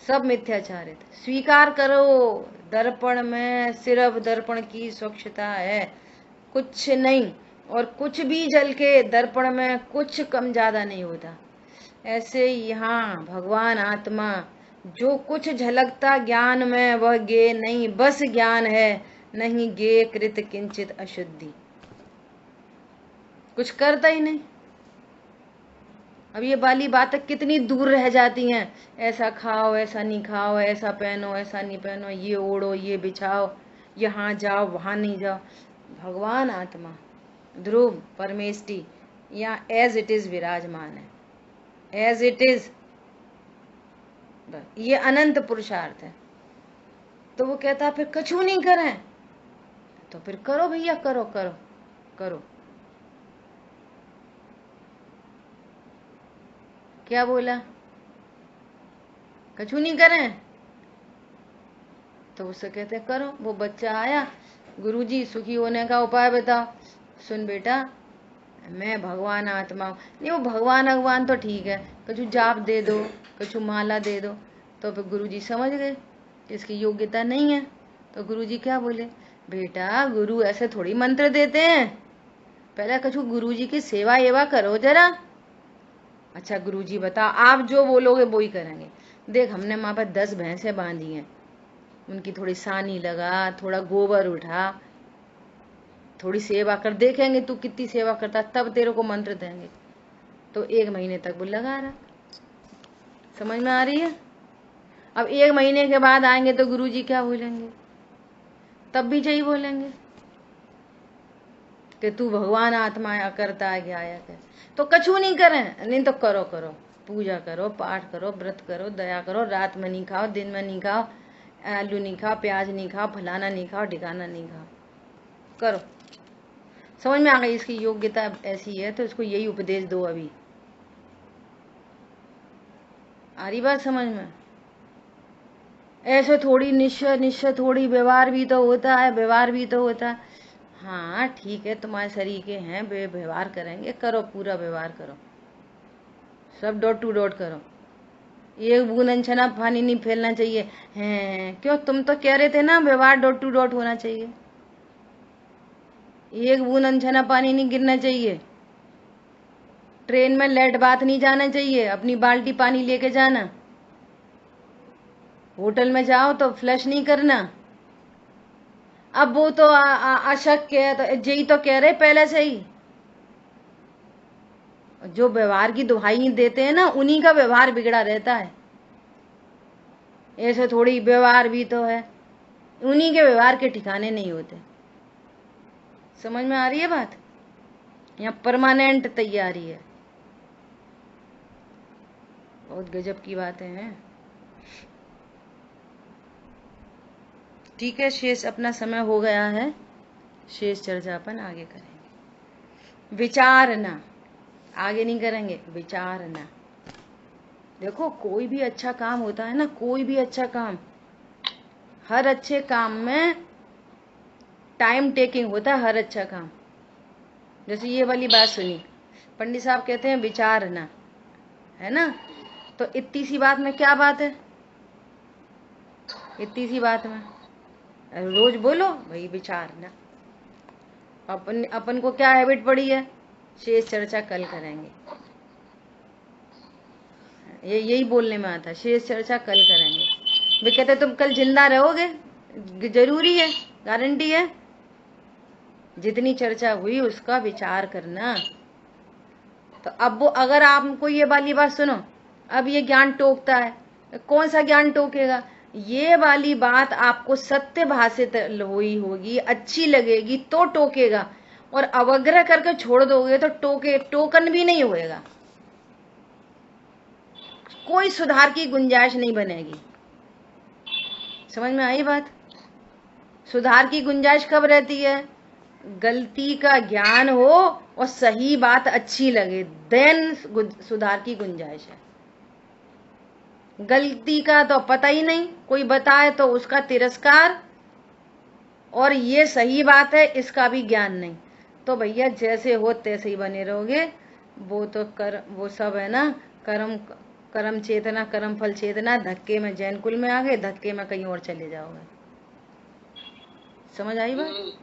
[SPEAKER 1] सब मिथ्याचारित। स्वीकार करो, दर्पण में सिर्फ दर्पण की स्वच्छता है, कुछ नहीं। और कुछ भी जल के दर्पण में कुछ कम ज्यादा नहीं होता। ऐसे यहाँ भगवान आत्मा जो कुछ झलकता ज्ञान में वह गे नहीं, बस ज्ञान है, नहीं गे कृत किंचित अशुद्धि, कुछ करता ही नहीं। अब ये वाली बातें कितनी दूर रह जाती हैं, ऐसा खाओ, ऐसा नहीं खाओ, ऐसा पहनो, ऐसा नहीं पहनो, ये ओढ़ो, ये बिछाओ, यहाँ जाओ, वहां नहीं जाओ। भगवान आत्मा ध्रुव परमेष्टि यहाँ एज इट इज विराजमान है, एज इट इज। ये अनंत पुरुषार्थ है। तो वो कहता फिर कछु नहीं करें, तो फिर करो भैया, करो करो करो। क्या बोला? कछु नहीं करें, तो उससे कहते करो। वो बच्चा आया, गुरुजी सुखी होने का उपाय बताओ। सुन बेटा, मैं भगवान आत्मा हूं। नहीं, वो भगवान तो ठीक है, कछु जाप दे दो, कछु माला दे दो। तो फिर गुरुजी समझ गए इसकी योग्यता नहीं है। तो गुरुजी क्या बोले, बेटा गुरु ऐसे थोड़ी मंत्र देते हैं, पहले कछु गुरुजी की सेवा एवा करो जरा। अच्छा गुरुजी बताओ, आप जो बोलोगे वो ही करेंगे। देख हमने वहां पर 10 भैंसें बांधी हैं, उनकी थोड़ी सानी लगा, थोड़ा गोबर उठा, थोड़ी सेवा कर, देखेंगे तू कितनी सेवा करता, तब तेरे को मंत्र देंगे। तो 1 महीने तक वो लगा रहा। समझ में आ रही है? अब 1 महीने के बाद आएंगे तो गुरुजी क्या बोलेंगे? तब भी यही बोलेंगे कि तू भगवान आत्मा है, अकर्ता है, ज्ञायक है। तो कछु नहीं करें, नहीं तो करो करो, पूजा करो, पाठ करो, व्रत करो, दया करो, रात में नहीं खाओ, दिन में नहीं खाओ, आलू नहीं खाओ, प्याज नहीं खाओ, फलाना नहीं खाओ, ठिकाना नहीं खाओ, करो। समझ में आ गई इसकी योग्यता ऐसी है, तो इसको यही उपदेश दो। अभी आ रही बात समझ में? ऐसे थोड़ी निश्चय थोड़ी व्यवहार भी तो होता है, व्यवहार भी तो होता है। हाँ ठीक है, तुम्हारे सरीके हैं, व्यवहार करेंगे, करो, पूरा व्यवहार करो, सब डॉट टू डॉट करो। एक बूंद अनछना पानी नहीं फैलना चाहिए। हैं क्यों? तुम तो कह रहे थे ना व्यवहार डॉट टू डॉट होना चाहिए। एक बूंद अनछना पानी नहीं गिरना चाहिए। ट्रेन में लेट बात नहीं जाना चाहिए, अपनी बाल्टी पानी लेके जाना। होटल में जाओ तो फ्लश नहीं करना। अब वो तो अशक्य है, तो यही तो कह रहे पहले से ही। जो व्यवहार की दुहाई देते हैं ना, उन्हीं का व्यवहार बिगड़ा रहता है। ऐसे थोड़ी व्यवहार भी तो है, उन्हीं के व्यवहार के ठिकाने नहीं होते। समझ में आ रही है बात? यहाँ परमानेंट तैयारी है। बहुत गजब की बातें हैं। ठीक है, शेष अपना समय हो गया है, शेष चर्चा अपन आगे करेंगे। विचारना, आगे नहीं करेंगे, विचारना। देखो कोई भी अच्छा काम होता है ना, कोई भी अच्छा काम, हर अच्छे काम में टाइम टेकिंग होता है, हर अच्छा काम। जैसे ये वाली बात सुनी, पंडित साहब कहते हैं विचारना, है ना? तो इतनी सी बात में क्या बात है? इतनी सी बात में रोज बोलो भाई विचारना। अपन को क्या हैबिट पड़ी है? शेष चर्चा कल करेंगे, यही बोलने में आता है, शेष चर्चा कल करेंगे। वे कहते तुम कल जिंदा रहोगे, जरूरी है, गारंटी है। जितनी चर्चा हुई उसका विचार करना। तो अब वो अगर आपको ये वाली बात सुनो, अब ये ज्ञान टोकता है, कौन सा ज्ञान टोकेगा? ये वाली बात आपको सत्य भाषित हुई होगी, अच्छी लगेगी तो टोकेगा, और अवग्रह करके छोड़ दोगे तो टोकन भी नहीं होएगा, कोई सुधार की गुंजाइश नहीं बनेगी। समझ में आई बात? सुधार की गुंजाइश कब रहती है? गलती का ज्ञान हो और सही बात अच्छी लगे, देन सुधार की गुंजाइश है। गलती का तो पता ही नहीं, कोई बताए तो उसका तिरस्कार, और ये सही बात है इसका भी ज्ञान नहीं, तो भैया जैसे हो तैसे ही बने रहोगे। वो तो वो सब है ना, कर्म कर्म चेतना कर्म फल चेतना, धक्के में जैन कुल में आ गए, धक्के में कहीं और चले जाओगे। समझ आई बात?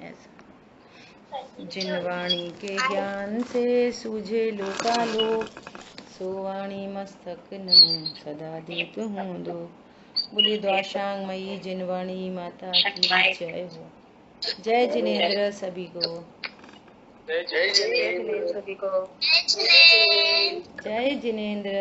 [SPEAKER 1] ऐसा जिन वाणी के ज्ञान से सूझे लोकालोक, सो वाणी मस्तक नमो सदा देत हूँ दो। बोलिए द्वाशांग मई जिनवाणी माता की जय हो। जय जिनेन्द्र सभी को।
[SPEAKER 3] जय जय
[SPEAKER 4] सभी को।
[SPEAKER 1] जय जिनेन्द्र।